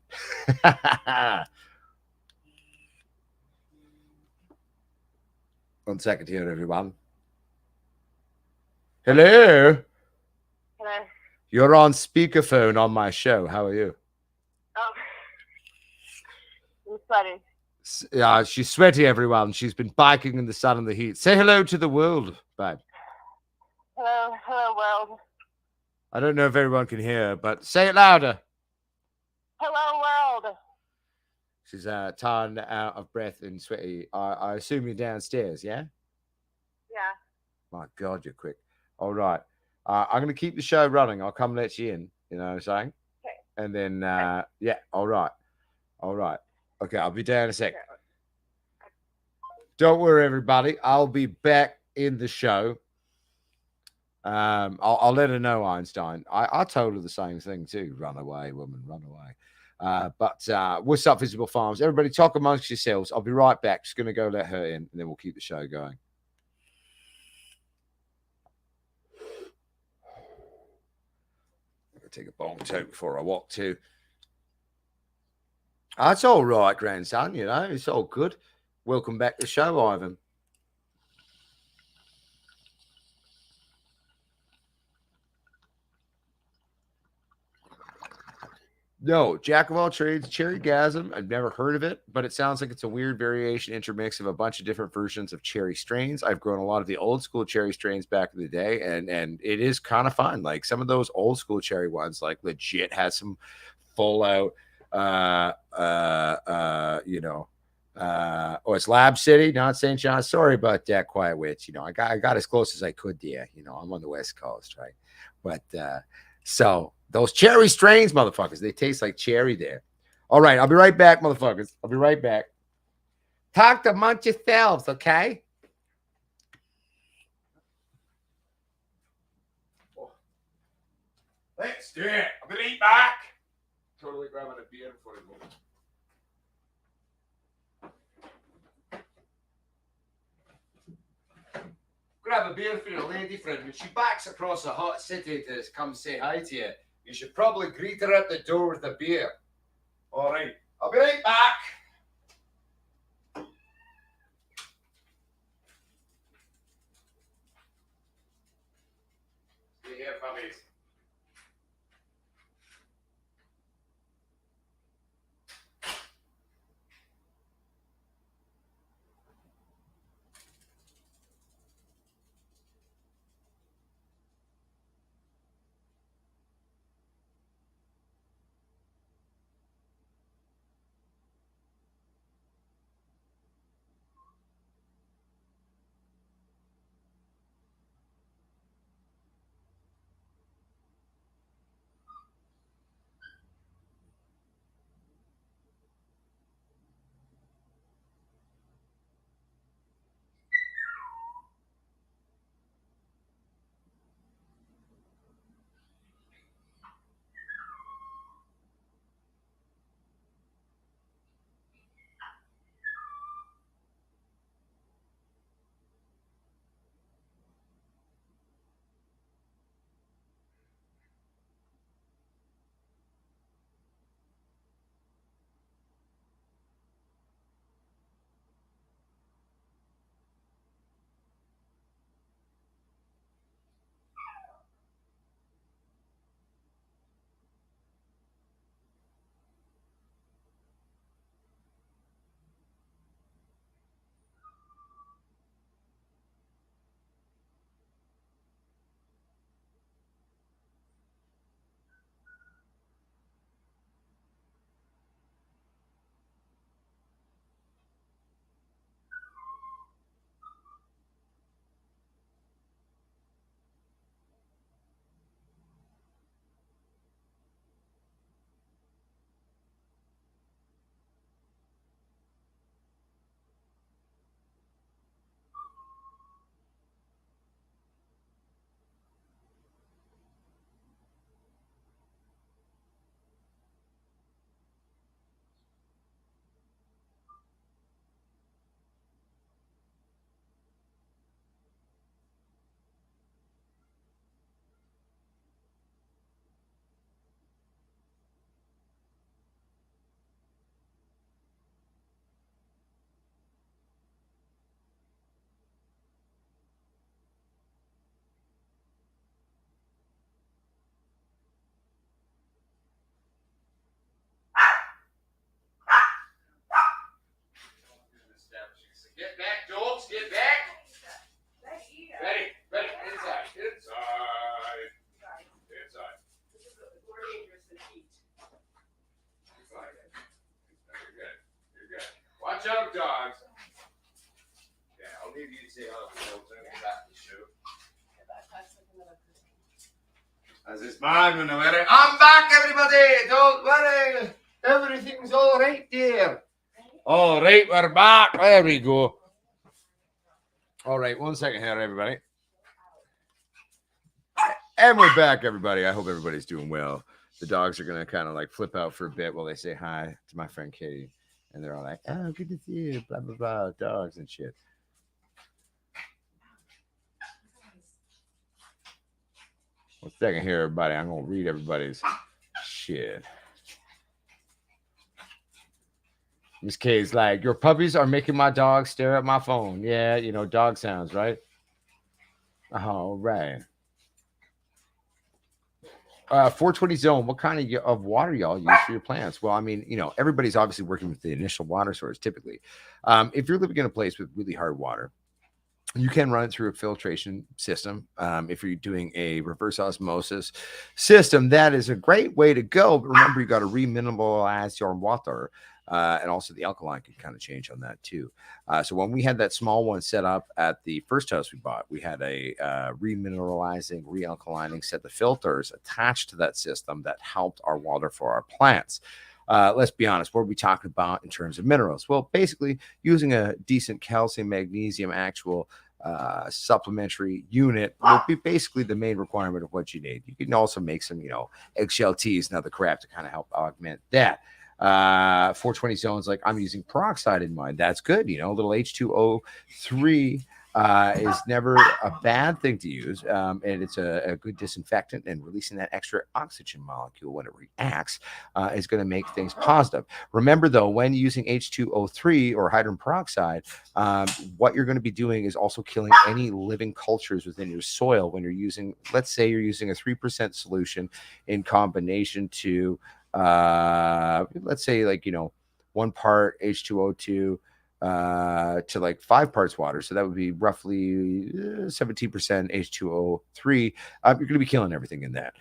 1 second here, everyone. Hello. Hello. You're on speakerphone on my show. How are you? Oh, I'm sweating. Yeah, she's sweaty, everyone. She's been biking in the sun and the heat. Say hello to the world, babe. Hello, world. I don't know if everyone can hear, but say it louder. Hello, world. She's tired out of breath and sweaty. I assume you're downstairs, yeah? Yeah. My God, you're quick. All right. I'm going to keep the show running. I'll come let you in. You know what I'm saying? Okay. And then, yeah, all right. All right. Okay, I'll be down in a sec. Don't worry, everybody. I'll be back in the show. I'll let her know, Einstein. I told her the same thing too. Run away, woman, run away. But what's up, Visible Farms? Everybody talk amongst yourselves. I'll be right back. Just going to go let her in, and then we'll keep the show going. I'm going to take a bong toke before I walk too. That's all right, grandson. You know, it's all good. Welcome back to the show, Ivan. No, Jack of all trades, Cherrygasm. I've never heard of it, but it sounds like it's a weird variation intermix of a bunch of different versions of cherry strains. I've grown a lot of the old school cherry strains back in the day, and it is kind of fun. Like some of those old school cherry ones, like legit has some full out, it's Lab City, not St. John. Sorry about that, Quiet Witch. You know, I got as close as I could there. You know, I'm on the West Coast, right? But so those cherry strains, motherfuckers, they taste like cherry there. All right, I'll be right back, motherfuckers. I'll be right back. Talk amongst yourselves, okay? Let's do it. I'll be right back. Totally grabbing a beer for a moment. Grab a beer for your lady friend. When she backs across a hot city to come say hi to you, you should probably greet her at the door with a beer. All right. I'll be right back. Stay here, puppies. Get back, dogs, get back. Ready, inside. This is more dangerous than heat. You're good. Watch out, dogs. Yeah, I'll leave you to say hello to the whole thing back to the show. As it's mine when I'm back, everybody. Don't worry. Everything's all right there. All right, we're back. There we go. All right, 1 second here, everybody. And we're back, everybody. I hope everybody's doing well. The dogs are gonna kind of like flip out for a bit while they say hi to my friend Katie, and they're all like, "Oh, good to see you," blah blah blah, dogs and shit. One second here, everybody. I'm gonna read everybody's shit. Miss K's like, "Your puppies are making my dog stare at my phone." Yeah, you know, dog sounds, right? All right. 420 zone. What kind of water y'all use for your plants? Well, I mean, you know, everybody's obviously working with the initial water source typically. If you're living in a place with really hard water, you can run it through a filtration system. If you're doing a reverse osmosis system, that is a great way to go. But remember, you got to remineralize your water. And also the alkaline can kind of change on that too. So when we had that small one set up at the first house we bought, we had a remineralizing, realkalining set of filters attached to that system that helped our water for our plants. Let's be honest, what are we talking about in terms of minerals? Well, basically using a decent calcium, magnesium, actual supplementary unit will be basically the main requirement of what you need. You can also make some, you know, eggshell teas and other crap to kind of help augment that. 420 zones, like I'm using peroxide in mine. That's good. You know, a little H2O3 is never a bad thing to use. And it's a good disinfectant, and releasing that extra oxygen molecule when it reacts is going to make things positive. Remember, though, when using H2O3 or hydrogen peroxide, what you're going to be doing is also killing any living cultures within your soil when you're using, let's say you're using a 3% solution in combination to let's say, like, you know, 1 part H2O2 to like 5 parts water, so that would be roughly 17% H2O3. You're going to be killing everything in that.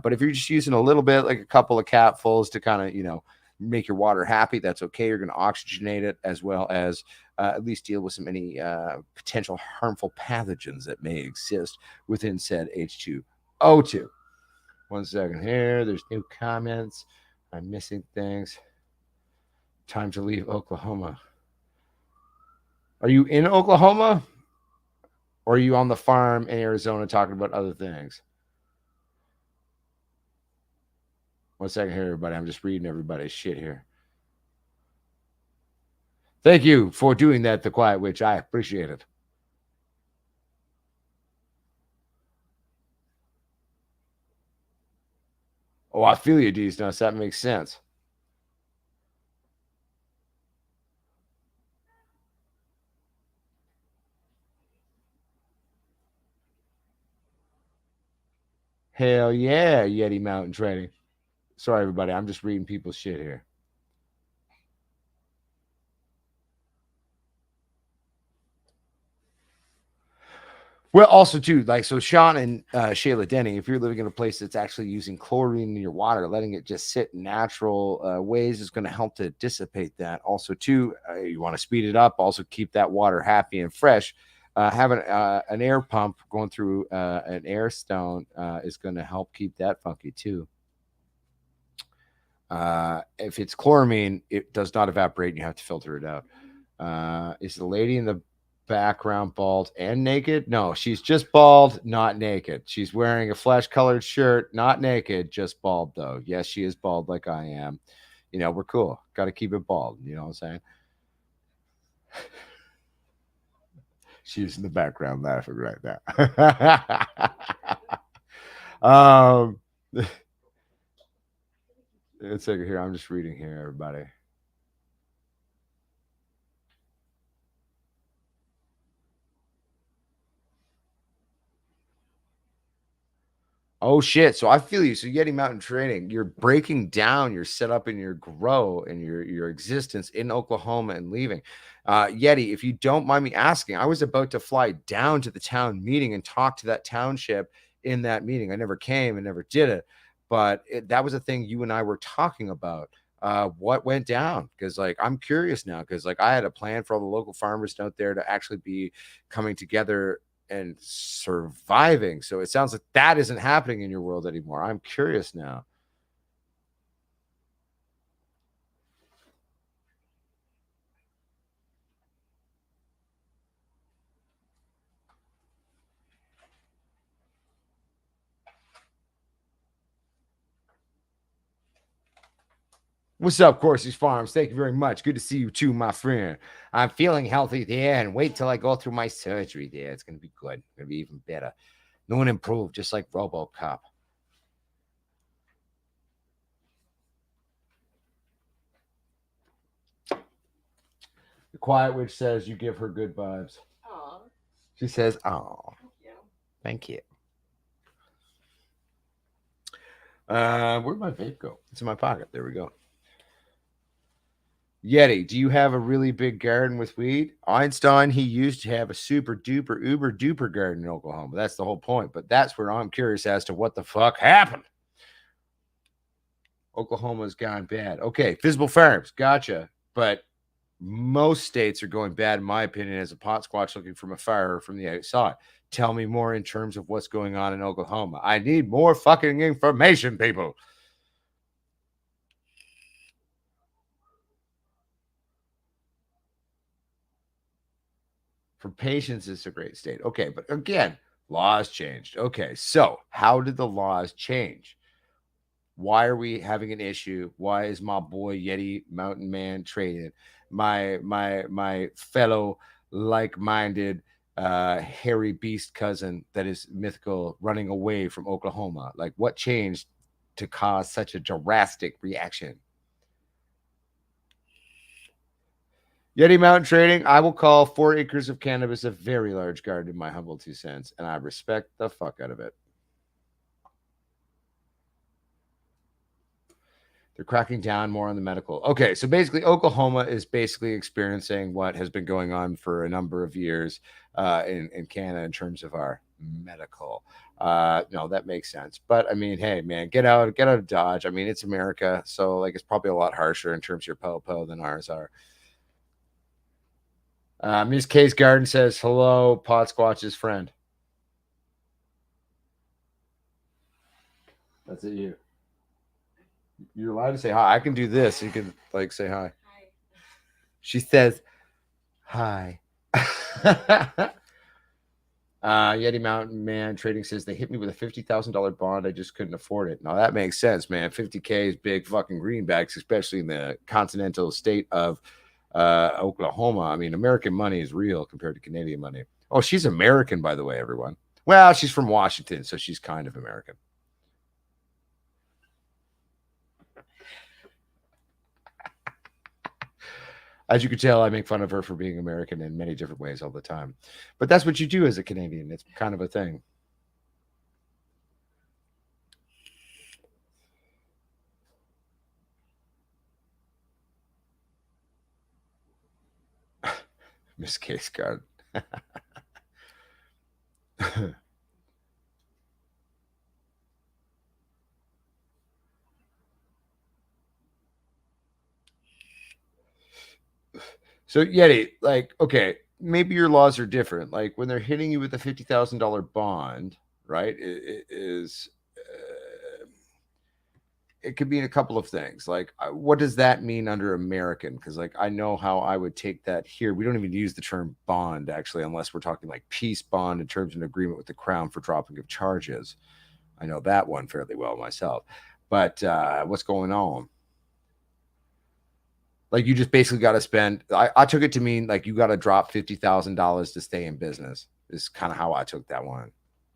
But if you're just using a little bit, like a couple of capfuls to kind of, you know, make your water happy, that's okay. You're going to oxygenate it, as well as at least deal with some any potential harmful pathogens that may exist within said H2O2. 1 second here. There's new comments. I'm missing things. Time to leave Oklahoma. Are you in Oklahoma? Or are you on the farm in Arizona talking about other things? 1 second here, everybody. I'm just reading everybody's shit here. Thank you for doing that, The Quiet Witch. I appreciate it. Oh, I feel you, D's nuts. That makes sense. Hell yeah, Yeti Mountain Training. Sorry, everybody. I'm just reading people's shit here. Well, also too, like, so Sean and Shayla Denny, if you're living in a place that's actually using chlorine in your water, letting it just sit in natural ways is going to help to dissipate that. Also too, you want to speed it up, also keep that water happy and fresh. Having an air pump going through an air stone is going to help keep that funky too. If it's chloramine, it does not evaporate and you have to filter it out. Is the lady in the background bald and naked? No, she's just bald, not naked. She's wearing a flesh colored shirt, not naked, just bald though. Yes, she is bald like I am. You know, we're cool. Got to keep it bald. You know what I'm saying? She's in the background laughing right now. Let's take it here. I'm just reading here, everybody. Oh shit! So I feel you. So Yeti Mountain Training, you're breaking down your setup and your grow and your existence in Oklahoma and leaving. Yeti, if you don't mind me asking, I was about to fly down to the town meeting and talk to that township in that meeting. I never came and never did it, but that was a thing you and I were talking about. What went down? Because like I'm curious now, because like I had a plan for all the local farmers out there to actually be coming together and surviving. So it sounds like that isn't happening in your world anymore. I'm curious now. What's up, Corsi's Farms? Thank you very much. Good to see you too, my friend. I'm feeling healthy there, and wait till I go through my surgery there. It's going to be good. It's going to be even better. No one improved, just like RoboCop. The Quiet Witch says you give her good vibes. Aw, She says, "Oh, thank you. thank you." Where'd my vape go? It's in my pocket. There we go. Yeti, do you have a really big garden with weed? Einstein, he used to have a super duper uber duper garden in Oklahoma. That's the whole point. But that's where I'm curious as to what the fuck happened. Oklahoma's gone bad. Okay, Visible Farms, gotcha. But most states are going bad, in my opinion, as a pot squatch looking from afar or from the outside. Tell me more in terms of what's going on in Oklahoma. I need more fucking information, people. For patients, it's a great state. Okay, but again, laws changed. Okay, so how did the laws change? Why are we having an issue? Why is my boy Yeti Mountain Man trading? My fellow like-minded hairy beast cousin that is mythical running away from Oklahoma. Like, what changed to cause such a drastic reaction? Yeti Mountain Trading, I will call 4 acres of cannabis a very large garden in my humble 2 cents, and I respect the fuck out of it. They're cracking down more on the medical. Okay, so basically, Oklahoma is basically experiencing what has been going on for a number of years in Canada in terms of our medical. No, that makes sense. But I mean, hey, man, get out of Dodge. I mean, it's America, so like it's probably a lot harsher in terms of your po than ours are. Miss K's Garden says, hello, Pot Squatch's friend. That's it, you. You're allowed to say hi. I can do this. You can like say hi. Hi. She says, hi. Yeti Mountain Man Trading says they hit me with a $50,000 bond. I just couldn't afford it. Now that makes sense, man. 50K is big fucking greenbacks, especially in the continental state of Oklahoma. I mean, American money is real compared to Canadian money. Oh, she's American, by the way, everyone. Well, she's from Washington, so she's kind of American. As you can tell, I make fun of her for being American in many different ways all the time. But that's what you do as a Canadian. It's kind of a thing. Miss Case Garden. So Yeti, like, okay, maybe your laws are different. Like when they're hitting you with a $50,000 bond, right? It could mean a couple of things. Like, what does that mean under American? Because like I know how I would take that here. We don't even use the term bond actually, unless we're talking like peace bond in terms of an agreement with the crown for dropping of charges. I know that one fairly well myself. But what's going on? Like you just basically got to spend. I took it to mean like you got to drop $50,000 to stay in business. Is kind of how I took that one,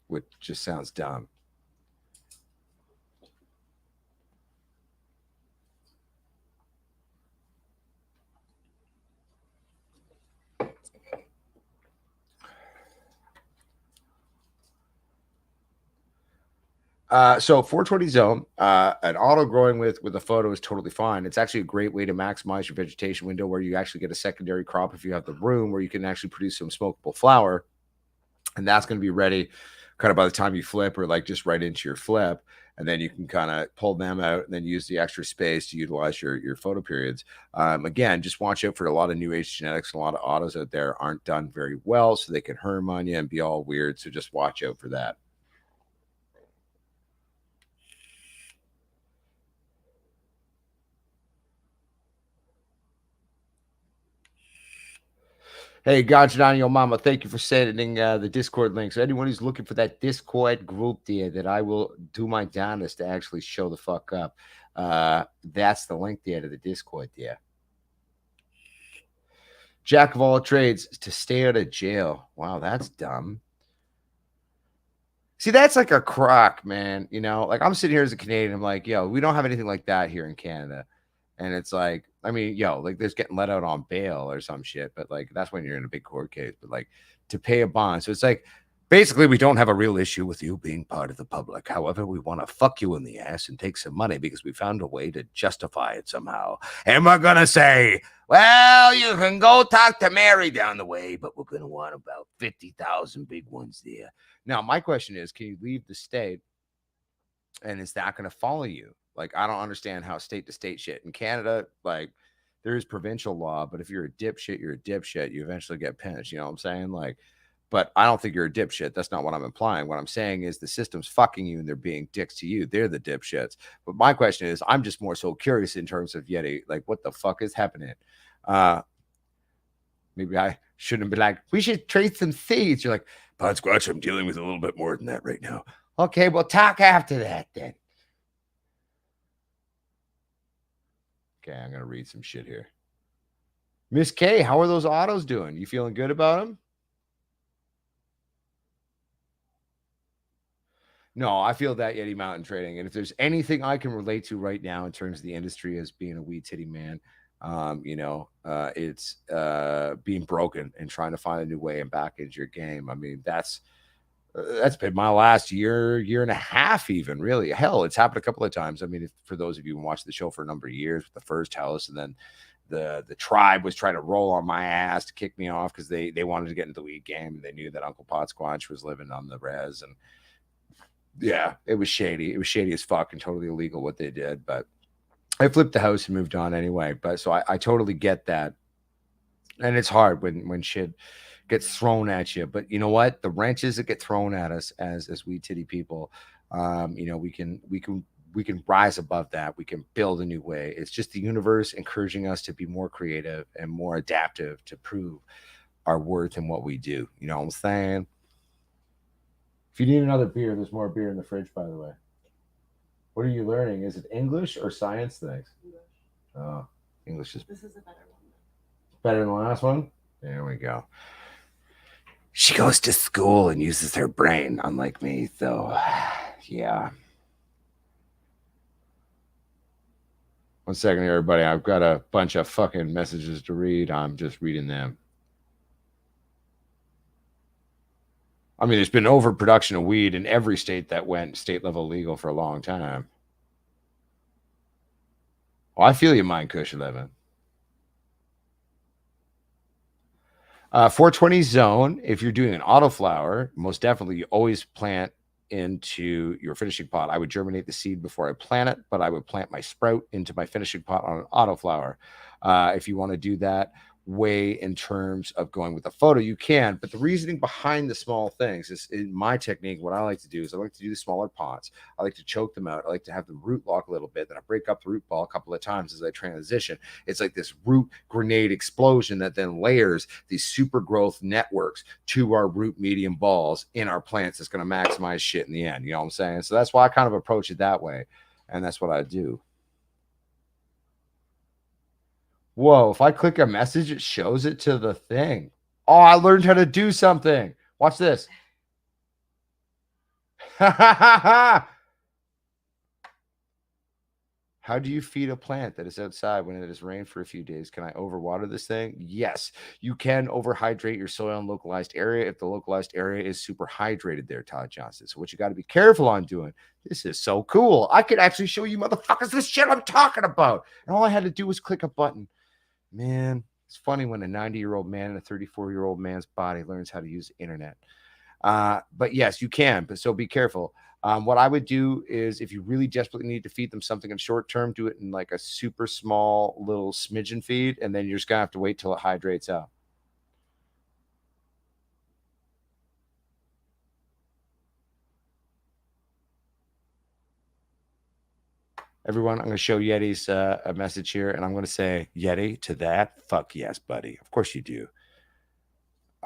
which just sounds dumb. So 420 zone, an auto growing with a photo is totally fine. It's actually a great way to maximize your vegetation window where you actually get a secondary crop if you have the room where you can actually produce some smokable flower. And that's going to be ready kind of by the time you flip or like just right into your flip. And then you can kind of pull them out and then use the extra space to utilize your photo periods. Again, just watch out for a lot of new age genetics. A lot of autos out there aren't done very well, so they can herm on you and be all weird. So just watch out for that. Hey, Gotcha on your mama. Thank you for sending the Discord link. So anyone who's looking for that Discord group there that I will do my darndest to actually show the fuck up. That's the link there to the Discord there. Jack of all trades to stay out of jail. Wow, that's dumb. See, that's like a crock, man. You know, like I'm sitting here as a Canadian. I'm like, yo, we don't have anything like that here in Canada. And it's like, I mean, yo, like there's getting let out on bail or some shit, but like that's when you're in a big court case. But like to pay a bond. So it's like basically we don't have a real issue with you being part of the public. However, we want to fuck you in the ass and take some money because we found a way to justify it somehow. And we're gonna say, well, you can go talk to Mary down the way, but we're gonna want about 50,000 big ones there. Now, my question is, can you leave the state and is that going to follow you? Like, I don't understand how state to state shit in Canada, like there is provincial law, but if you're a dipshit, you're a dipshit. You eventually get pinched. You know what I'm saying? Like, but I don't think you're a dipshit. That's not what I'm implying. What I'm saying is the system's fucking you and they're being dicks to you. They're the dipshits. But my question is, I'm just more so curious in terms of Yeti, like what the fuck is happening? Maybe I shouldn't be like, we should trade some seeds. You're like, Pod Squatch, I'm dealing with a little bit more than that right now. Okay, well, talk after that then. Okay, I'm going to read some shit here. Miss K, how are those autos doing? You feeling good about them? No, I feel that Yeti Mountain trading. And if there's anything I can relate to right now in terms of the industry as being a wee titty man, it's being broken and trying to find a new way and back into your game. I mean, that's been my last year and a half, even really. Hell, it's happened a couple of times. I mean, for those of you who watched the show for a number of years with the first house, and then the tribe was trying to roll on my ass to kick me off because they wanted to get into the weed game and they knew that Uncle Pot Squatch was living on the res. And yeah, it was shady. It was shady as fuck and totally illegal what they did. But I flipped the house and moved on anyway. But so I totally get that. And it's hard when shit gets thrown at you. But you know what? The wrenches that get thrown at us as we titty people, we can rise above that. We can build a new way. It's just the universe encouraging us to be more creative and more adaptive to prove our worth in what we do. You know what I'm saying? If you need another beer, there's more beer in the fridge, by the way. What are you learning? Is it English or science things? English. Oh, English is This is a better one. better than the last one? There we go. She goes to school and uses her brain, unlike me, so yeah. One second here, everybody. I've got a bunch of fucking messages to read. I'm just reading them. I mean, there's been overproduction of weed in every state that went state level legal for a long time. Well, I feel you, Mind Kush 11. 420 zone. If you're doing an autoflower, most definitely you always plant into your finishing pot. I would germinate the seed before I plant it, but I would plant my sprout into my finishing pot on an autoflower. If you want to do that way in terms of going with a photo, you can. But the reasoning behind the small things is in my technique. What I like to do is I like to do the smaller pots. I like to choke them out. I like to have the root lock a little bit. Then I break up the root ball a couple of times as I transition. It's like this root grenade explosion that then layers these super growth networks to our root medium balls in our plants. That's going to maximize shit in the end. You know what I'm saying? So that's why I kind of approach it that way. And that's what I do. Whoa, if I click a message, it shows it to the thing. Oh, I learned how to do something. Watch this. How do you feed a plant that is outside when it has rained for a few days? Can I overwater this thing? Yes, you can overhydrate your soil in localized area if the localized area is super hydrated there, Todd Johnson. So what you got to be careful on doing. This is so cool. I could actually show you motherfuckers this shit I'm talking about. And all I had to do was click a button. Man, it's funny when a 90-year-old man in a 34-year-old man's body learns how to use the internet. But yes, you can. But so be careful. What I would do is if you really desperately need to feed them something in short term, do it in like a super small little smidgen feed. And then you're just going to have to wait till it hydrates out. Everyone, I'm going to show Yeti's a message here, and I'm going to say, Yeti, to that, fuck yes, buddy. Of course you do.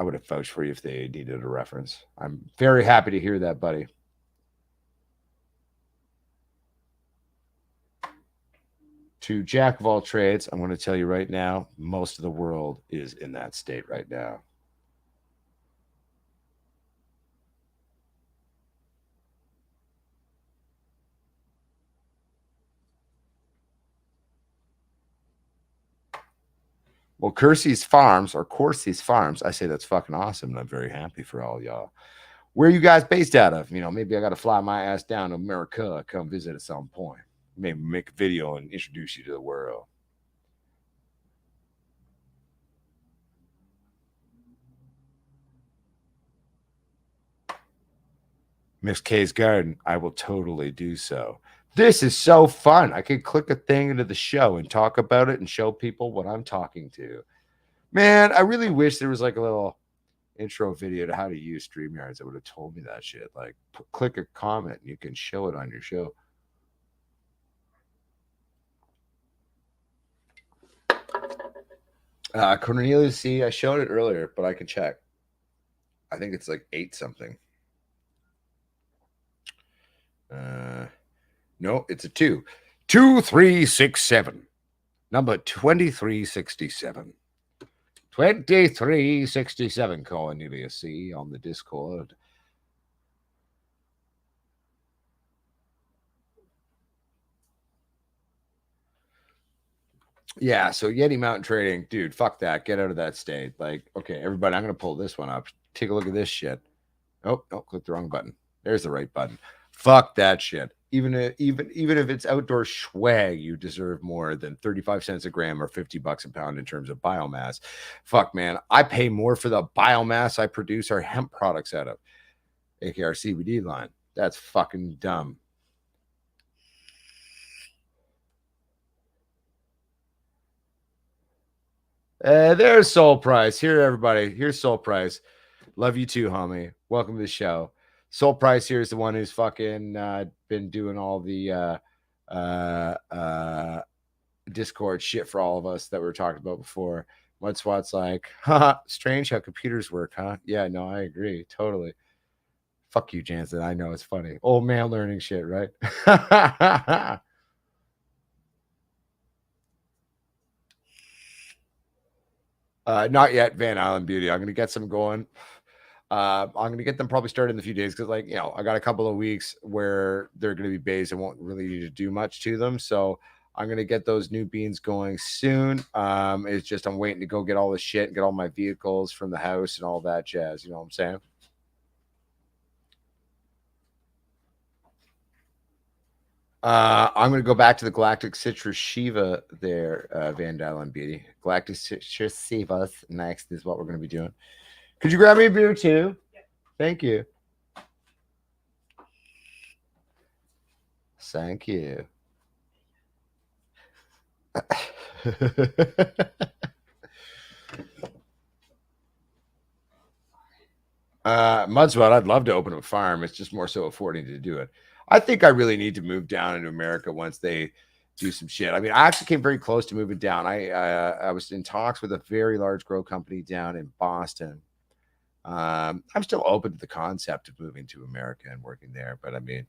I would have vouched for you if they needed a reference. I'm very happy to hear that, buddy. To jack of all trades, I'm going to tell you right now, most of the world is in that state right now. Well, Kersey's Farms or Corsi's Farms, I say that's fucking awesome, and I'm very happy for all y'all. Where are you guys based out of? You know, maybe I got to fly my ass down to America, come visit at some point. Maybe make a video and introduce you to the world. Miss K's Garden, I will totally do so. This is so fun. I could click a thing into the show and talk about it and show people what I'm talking to. Man, I really wish there was like a little intro video to how to use StreamYards that would have told me that shit. Like, click a comment and you can show it on your show. Cornelius, see, I showed it earlier, but I can check. I think it's like 8 something. No, it's a 2. 2367. Number 2367. 2367, Cornelius C. on the Discord. Yeah, so Yeti Mountain Trading, dude, fuck that. Get out of that state. Like, okay, everybody, I'm going to pull this one up. Take a look at this shit. Oh, click the wrong button. There's the right button. Fuck that shit. Even if it's outdoor swag, you deserve more than 35 cents a gram or $50 a pound in terms of biomass. Fuck, man. I pay more for the biomass I produce our hemp products out of, aka our CBD line. That's fucking dumb. There's Soul Price. Here, everybody. Here's Soul Price. Love you too, homie. Welcome to the show. Soul Price here is the one who's fucking been doing all the Discord shit for all of us that we were talking about before. Mud Swat's like, haha, strange how computers work, huh? Yeah, no, I agree. Totally. Fuck you, Jansen. I know it's funny. Old man learning shit, right? Not yet, Van Island Beauty. I'm going to get some going. I'm going to get them probably started in a few days because, like, you know, I got a couple of weeks where they're going to be bays and won't really need to do much to them. So I'm going to get those new beans going soon. It's just I'm waiting to go get all the shit and get all my vehicles from the house and all that jazz. You know what I'm saying? I'm going to go back to the Galactic Citrus Shiva there, Van Dylan Beauty. Galactic Citrus Shivas next is what we're going to be doing. Could you grab me a beer too? Yeah. Thank you. Thank you. Mudswat, I'd love to open a farm. It's just more so affording to do it. I think I really need to move down into America once they do some shit. I mean, I actually came very close to moving down. I was in talks with a very large grow company down in Boston. I'm still open to the concept of moving to America and working there, but I mean,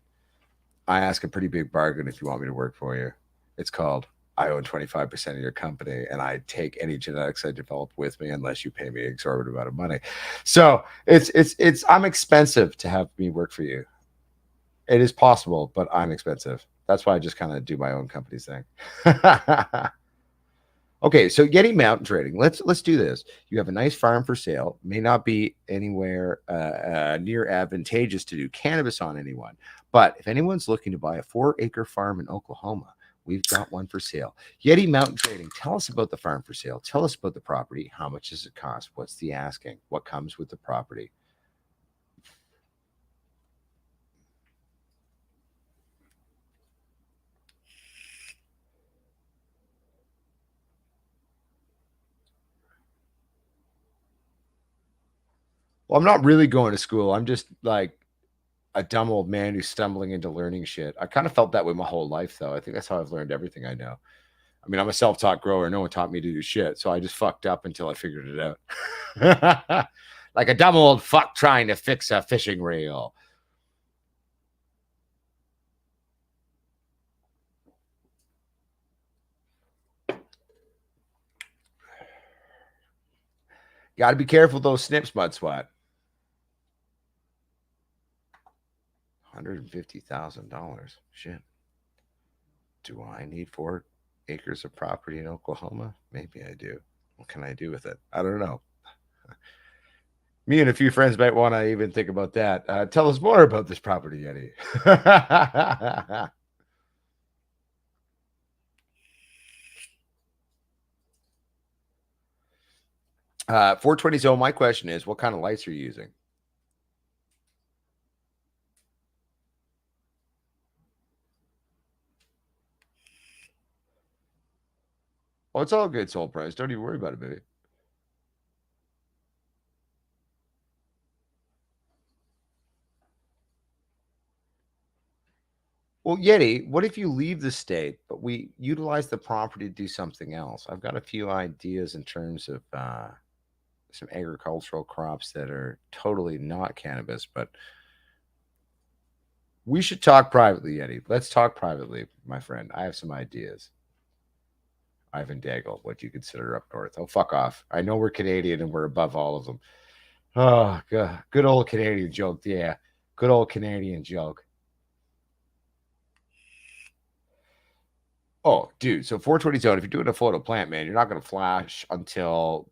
I ask a pretty big bargain if you want me to work for you. It's called I own 25% of your company, and I take any genetics I develop with me unless you pay me an exorbitant amount of money. So it's I'm expensive to have me work for you. It is possible, but I'm expensive. That's why I just kind of do my own company's thing. Okay, so Yeti Mountain Trading. Let's do this. You have a nice farm for sale. May not be anywhere near advantageous to do cannabis on anyone, but if anyone's looking to buy a 4-acre farm in Oklahoma, we've got one for sale. Yeti Mountain Trading. Tell us about the farm for sale. Tell us about the property. How much does it cost? What's the asking? What comes with the property? Well, I'm not really going to school. I'm just like a dumb old man who's stumbling into learning shit. I kind of felt that way my whole life, though. I think that's how I've learned everything I know. I mean, I'm a self-taught grower. No one taught me to do shit. So I just fucked up until I figured it out. like a dumb old fuck trying to fix a fishing reel. Got to be careful with those snips, Mud Sweat. $150,000. Shit. Do I need 4 acres of property in Oklahoma? Maybe I do. What can I do with it? I don't know. Me and a few friends might want to even think about that. Tell us more about this property, Eddie. 420 zone. My question is, what kind of lights are you using? Oh, it's all good, Soul Price. Don't even worry about it, baby. Well, Yeti, what if you leave the state, but we utilize the property to do something else? I've got a few ideas in terms of some agricultural crops that are totally not cannabis, but we should talk privately, Yeti. Let's talk privately, my friend. I have some ideas. Ivan Daigle, what do you consider up north? Oh, fuck off. I know we're Canadian and we're above all of them. Oh, God. Good old Canadian joke. Yeah. Good old Canadian joke. Oh, dude. So 420 zone, if you're doing a photo plant, man, you're not going to flash until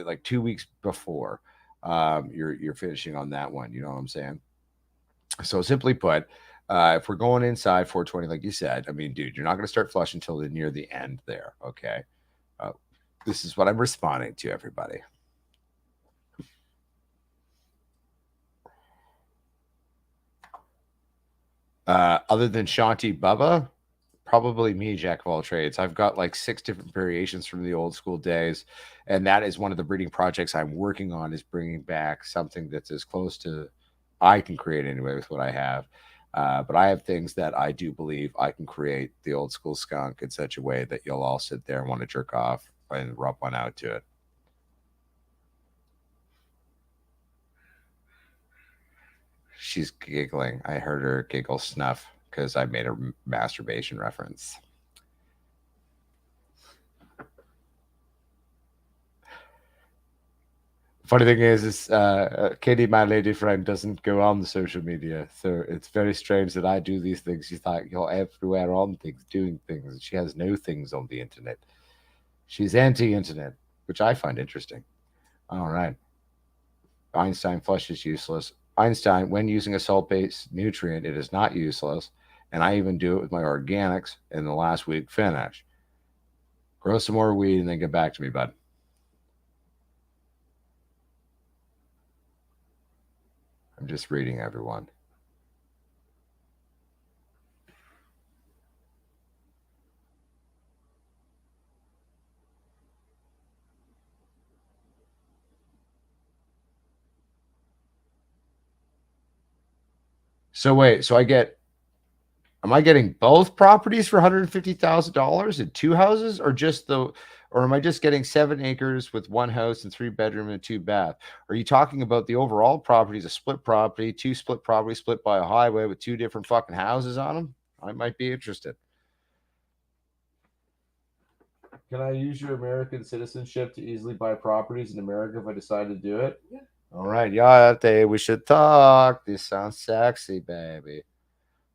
like 2 weeks before you're finishing on that one. You know what I'm saying? So simply put, if we're going inside 420, like you said, I mean, dude, you're not going to start flush until near the end there. Okay. This is what I'm responding to, everybody. Other than Shanti Bubba, probably me, jack of all trades. I've got like 6 different variations from the old school days, and that is one of the breeding projects I'm working on, is bringing back something that's as close to I can create anyway with what I have. But I have things that I do believe I can create the old school skunk in such a way that you'll all sit there and want to jerk off and rub one out to it. She's giggling. I heard her giggle snuff because I made a masturbation reference. Funny thing is Katie, my lady friend, doesn't go on the social media, so it's very strange that I do these things. She's like, you're everywhere on things, doing things. She has no things on the internet. She's anti-internet, which I find interesting. All right. Einstein flush is useless. Einstein, when using a salt-based nutrient, it is not useless. And I even do it with my organics in the last week finish. Grow some more weed and then get back to me, bud. I'm just reading, everyone. So wait, so am I getting both properties for $150,000 in 2 houses, or am I just getting 7 acres with 1 house and 3 bedroom and 2 bath? Are you talking about the overall property is a split property, 2 split properties split by a highway with 2 different fucking houses on them? I might be interested. Can I use your American citizenship to easily buy properties in America if I decide to do it? Yeah. All right, yeah, we should talk. This sounds sexy, baby.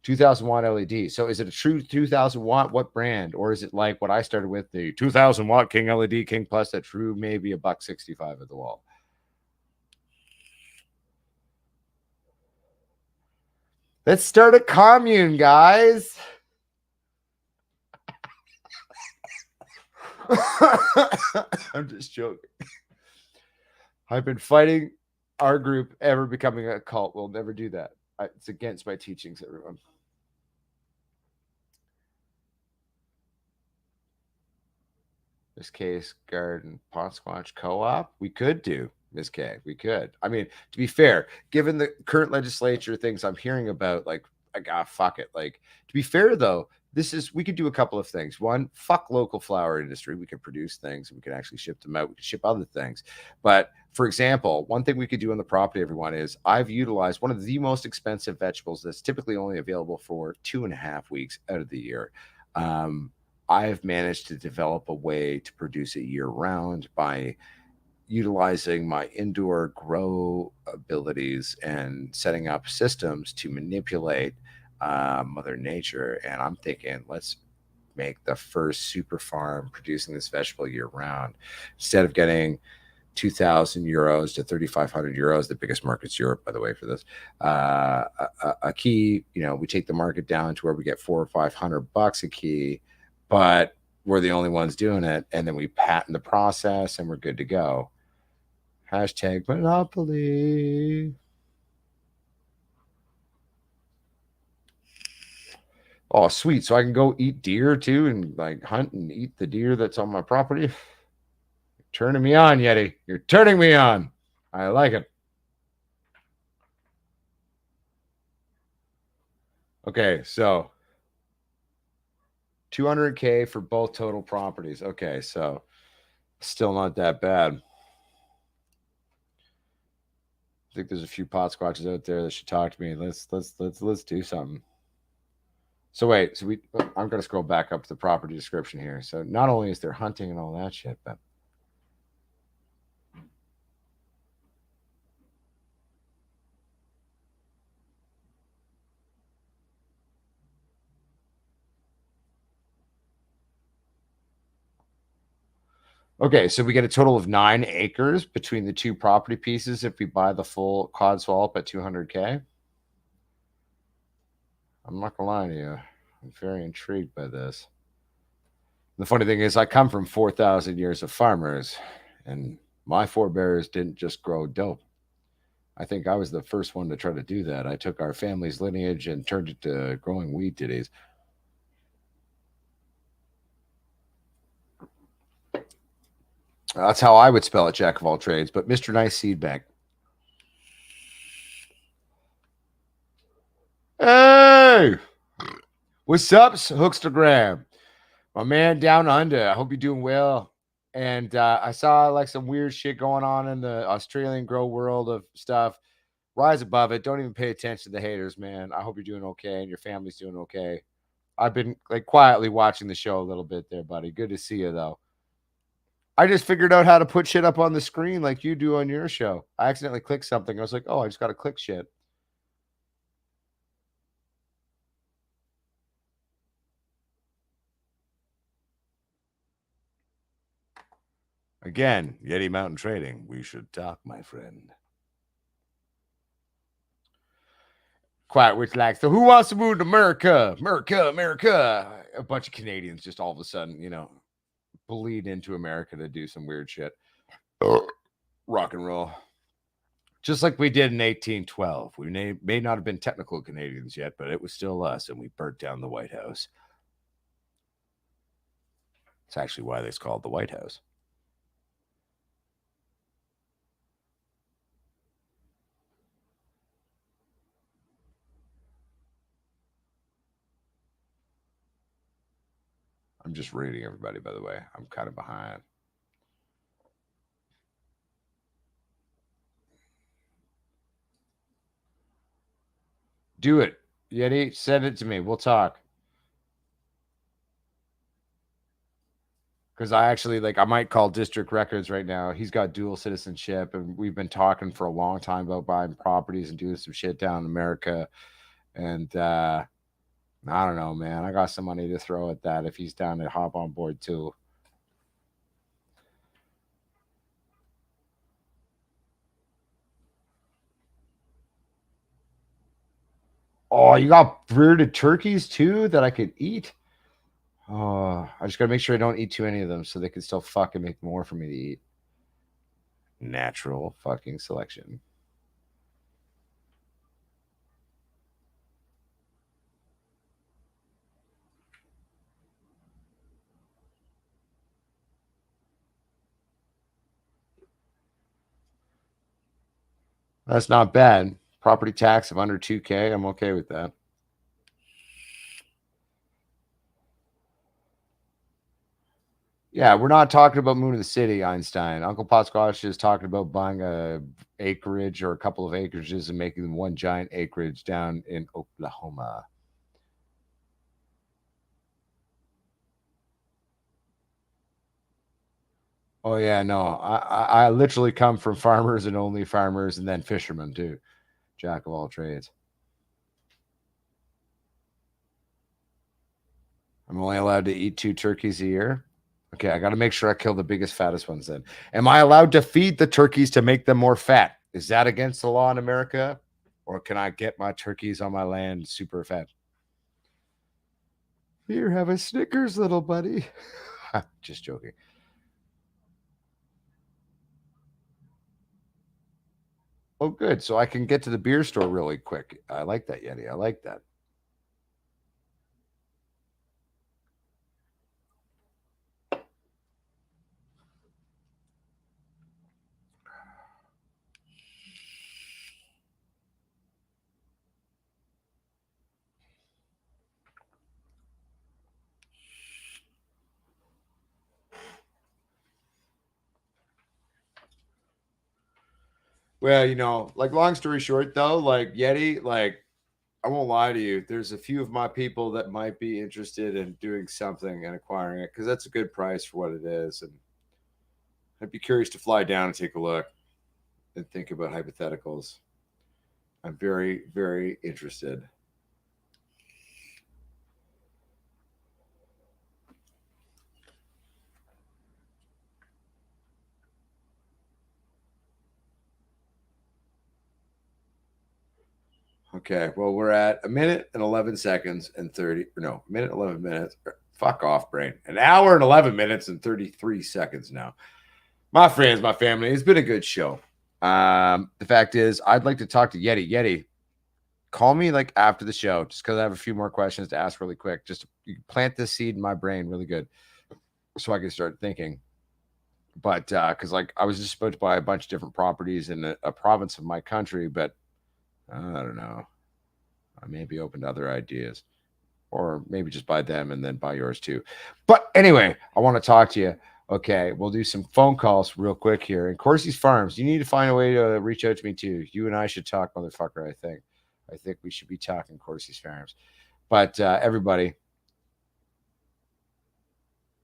2000 watt LED. So is it a true 2000 watt? What brand? Or is it like what I started with, the 2000 watt King LED King Plus that drew maybe $1.65 at the wall? Let's start a commune, guys. I'm just joking. I've been fighting our group ever becoming a cult. We'll never do that. It's against my teachings, everyone. Miss K's Garden Potsquatch Co-op. We could do, Miss K. We could. I mean, to be fair, given the current legislature things I'm hearing about, like fuck it. Like, to be fair though, we could do a couple of things. One, fuck local flower industry. We can produce things and we can actually ship them out. We can ship other things. But for example, one thing we could do on the property, everyone, is I've utilized one of the most expensive vegetables that's typically only available for 2.5 weeks out of the year. I've managed to develop a way to produce it year round by utilizing my indoor grow abilities and setting up systems to manipulate Mother Nature. And I'm thinking, let's make the first super farm producing this vegetable year round. Instead of getting 2,000 euros to 3,500 euros, the biggest market's Europe, by the way, for this. A key, we take the market down to where we get $400 or $500 a key, but we're the only ones doing it. And then we patent the process and we're good to go. Hashtag Monopoly. Oh, sweet. So I can go eat deer too and like hunt and eat the deer that's on my property. You're turning me on, Yeti. You're turning me on. I like it. Okay, so 200K for both total properties. Okay, so still not that bad. I think there's a few pot squatches out there that should talk to me. Let's do something. So wait, I'm gonna scroll back up to the property description here. So not only is there hunting and all that shit, but okay, so we get a total of 9 acres between the two property pieces if we buy the full Codswallop at 200K. I'm not gonna lie to you. I'm very intrigued by this. The funny thing is, I come from 4,000 years of farmers, and my forebears didn't just grow dope. I think I was the first one to try to do that. I took our family's lineage and turned it to growing weed titties. That's how I would spell it, jack of all trades. But Mr. Nice Seed Bank. Hey! What's up, Hookstagram? My man down under. I hope you're doing well. And I saw like some weird shit going on in the Australian grow world of stuff. Rise above it. Don't even pay attention to the haters, man. I hope you're doing okay and your family's doing okay. I've been like quietly watching the show a little bit there, buddy. Good to see you, though. I just figured out how to put shit up on the screen like you do on your show. I accidentally clicked something. I was like, oh, I just got to click shit. Again, Yeti Mountain Trading. We should talk, my friend. Quiet Witch like, so who wants to move to America? America. A bunch of Canadians just all of a sudden, bleed into America to do some weird shit. Rock and roll. Just like we did in 1812. We may not have been technical Canadians yet, but it was still us, and we burnt down the White House. It's actually why it's called the White House. I'm just reading everybody, by the way. I'm kind of behind. Do it. Yeti, send it to me. We'll talk. Because I actually, I might call District Records right now. He's got dual citizenship, and we've been talking for a long time about buying properties and doing some shit down in America. And I don't know, man. I got some money to throw at that if he's down to hop on board too. Oh, you got bearded turkeys too that I could eat? Oh, I just got to make sure I don't eat too many of them so they can still fucking make more for me to eat. Natural fucking selection. That's not bad. Property tax of under 2K. I'm okay with that. Yeah, we're not talking about Moon of the City, Einstein. Uncle Pot Squash is talking about buying a acreage or a couple of acreages and making them one giant acreage down in Oklahoma. Oh yeah, no, I literally come from farmers and only farmers, and then fishermen too, jack of all trades. I'm only allowed to eat 2 turkeys a year. Okay, I got to make sure I kill the biggest, fattest ones then. Am I allowed to feed the turkeys to make them more fat? Is that against the law in America? Or can I get my turkeys on my land super fat? Here, have a Snickers, little buddy. Just joking. Oh, good. So I can get to the beer store really quick. I like that, Yeti. I like that. Well, like long story short, though, like Yeti, like I won't lie to you. There's a few of my people that might be interested in doing something and acquiring it because that's a good price for what it is. And I'd be curious to fly down and take a look and think about hypotheticals. I'm very, very interested. Okay, well, we're at 1 minute and 11 seconds and 30, no, minute, 11 minutes. Fuck off, brain. An hour and 11 minutes and 33 seconds now. My friends, my family, it's been a good show. The fact is, I'd like to talk to Yeti. Yeti, call me like after the show, just because I have a few more questions to ask really quick. Just plant this seed in my brain really good so I can start thinking. But because like I was just supposed to buy a bunch of different properties in a province of my country, but I don't know. I may be open to other ideas, or maybe just buy them and then buy yours too. But anyway, I want to talk to you. Okay, we'll do some phone calls real quick here. And Corsi's Farms, you need to find a way to reach out to me too. You and I should talk, motherfucker. I think we should be talking Corsi's Farms. But everybody,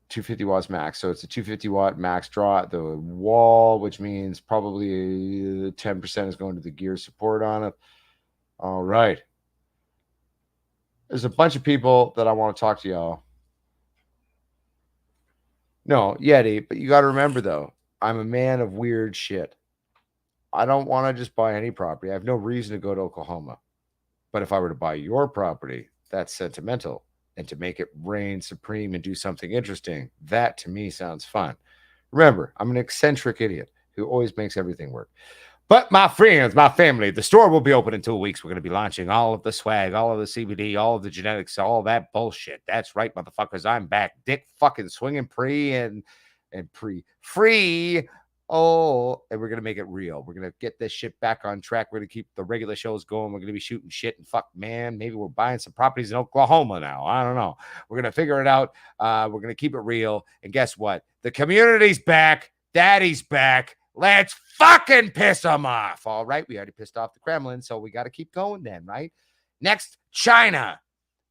250 watts max. So it's a 250 watt max draw at the wall, which means probably 10% is going to the gear support on it. All right. There's a bunch of people that I want to talk to y'all. No, Yeti, but you got to remember though, I'm a man of weird shit. I don't want to just buy any property. I have no reason to go to Oklahoma. But if I were to buy your property, that's sentimental. And to make it reign supreme and do something interesting, that to me sounds fun. Remember, I'm an eccentric idiot who always makes everything work. But my friends, my family, the store will be open in 2 weeks. We're going to be launching all of the swag, all of the CBD, all of the genetics, all that bullshit. That's right, motherfuckers. I'm back. Dick fucking swinging free. Oh, and we're going to make it real. We're going to get this shit back on track. We're going to keep the regular shows going. We're going to be shooting shit and fuck, man. Maybe we're buying some properties in Oklahoma now. I don't know. We're going to figure it out. We're going to keep it real. And guess what? The community's back. Daddy's back. Let's fucking piss them off. All right. We already pissed off the Kremlin, so we got to keep going then, right? Next, China.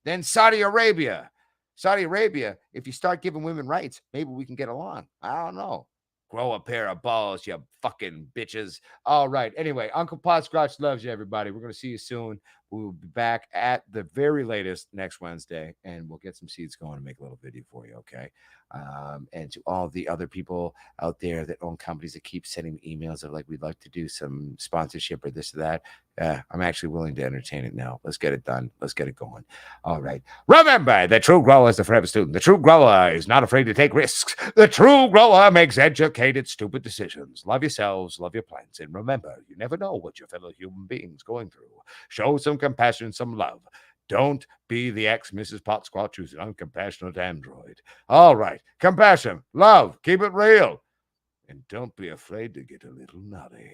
Then Saudi Arabia. Saudi Arabia, if you start giving women rights, maybe we can get along. I don't know. Grow a pair of balls, you fucking bitches. All right. Anyway, Uncle Pot Scratch loves you, everybody. We're going to see you soon. We will be back at the very latest next Wednesday, and we'll get some seeds going and make a little video for you, okay? And to all the other people out there that own companies that keep sending me emails of like, we'd like to do some sponsorship or this or that. I'm actually willing to entertain it now. Let's get it done. Let's get it going. All right. Remember, the true grower is the forever student. The true grower is not afraid to take risks. The true grower makes educated, stupid decisions. Love yourselves, love your plants, and remember, you never know what your fellow human being's going through. Show some compassion, some love. Don't be the ex-Mrs. Potsquatch who's an uncompassionate android. All right. Compassion, love, keep it real. And don't be afraid to get a little naughty.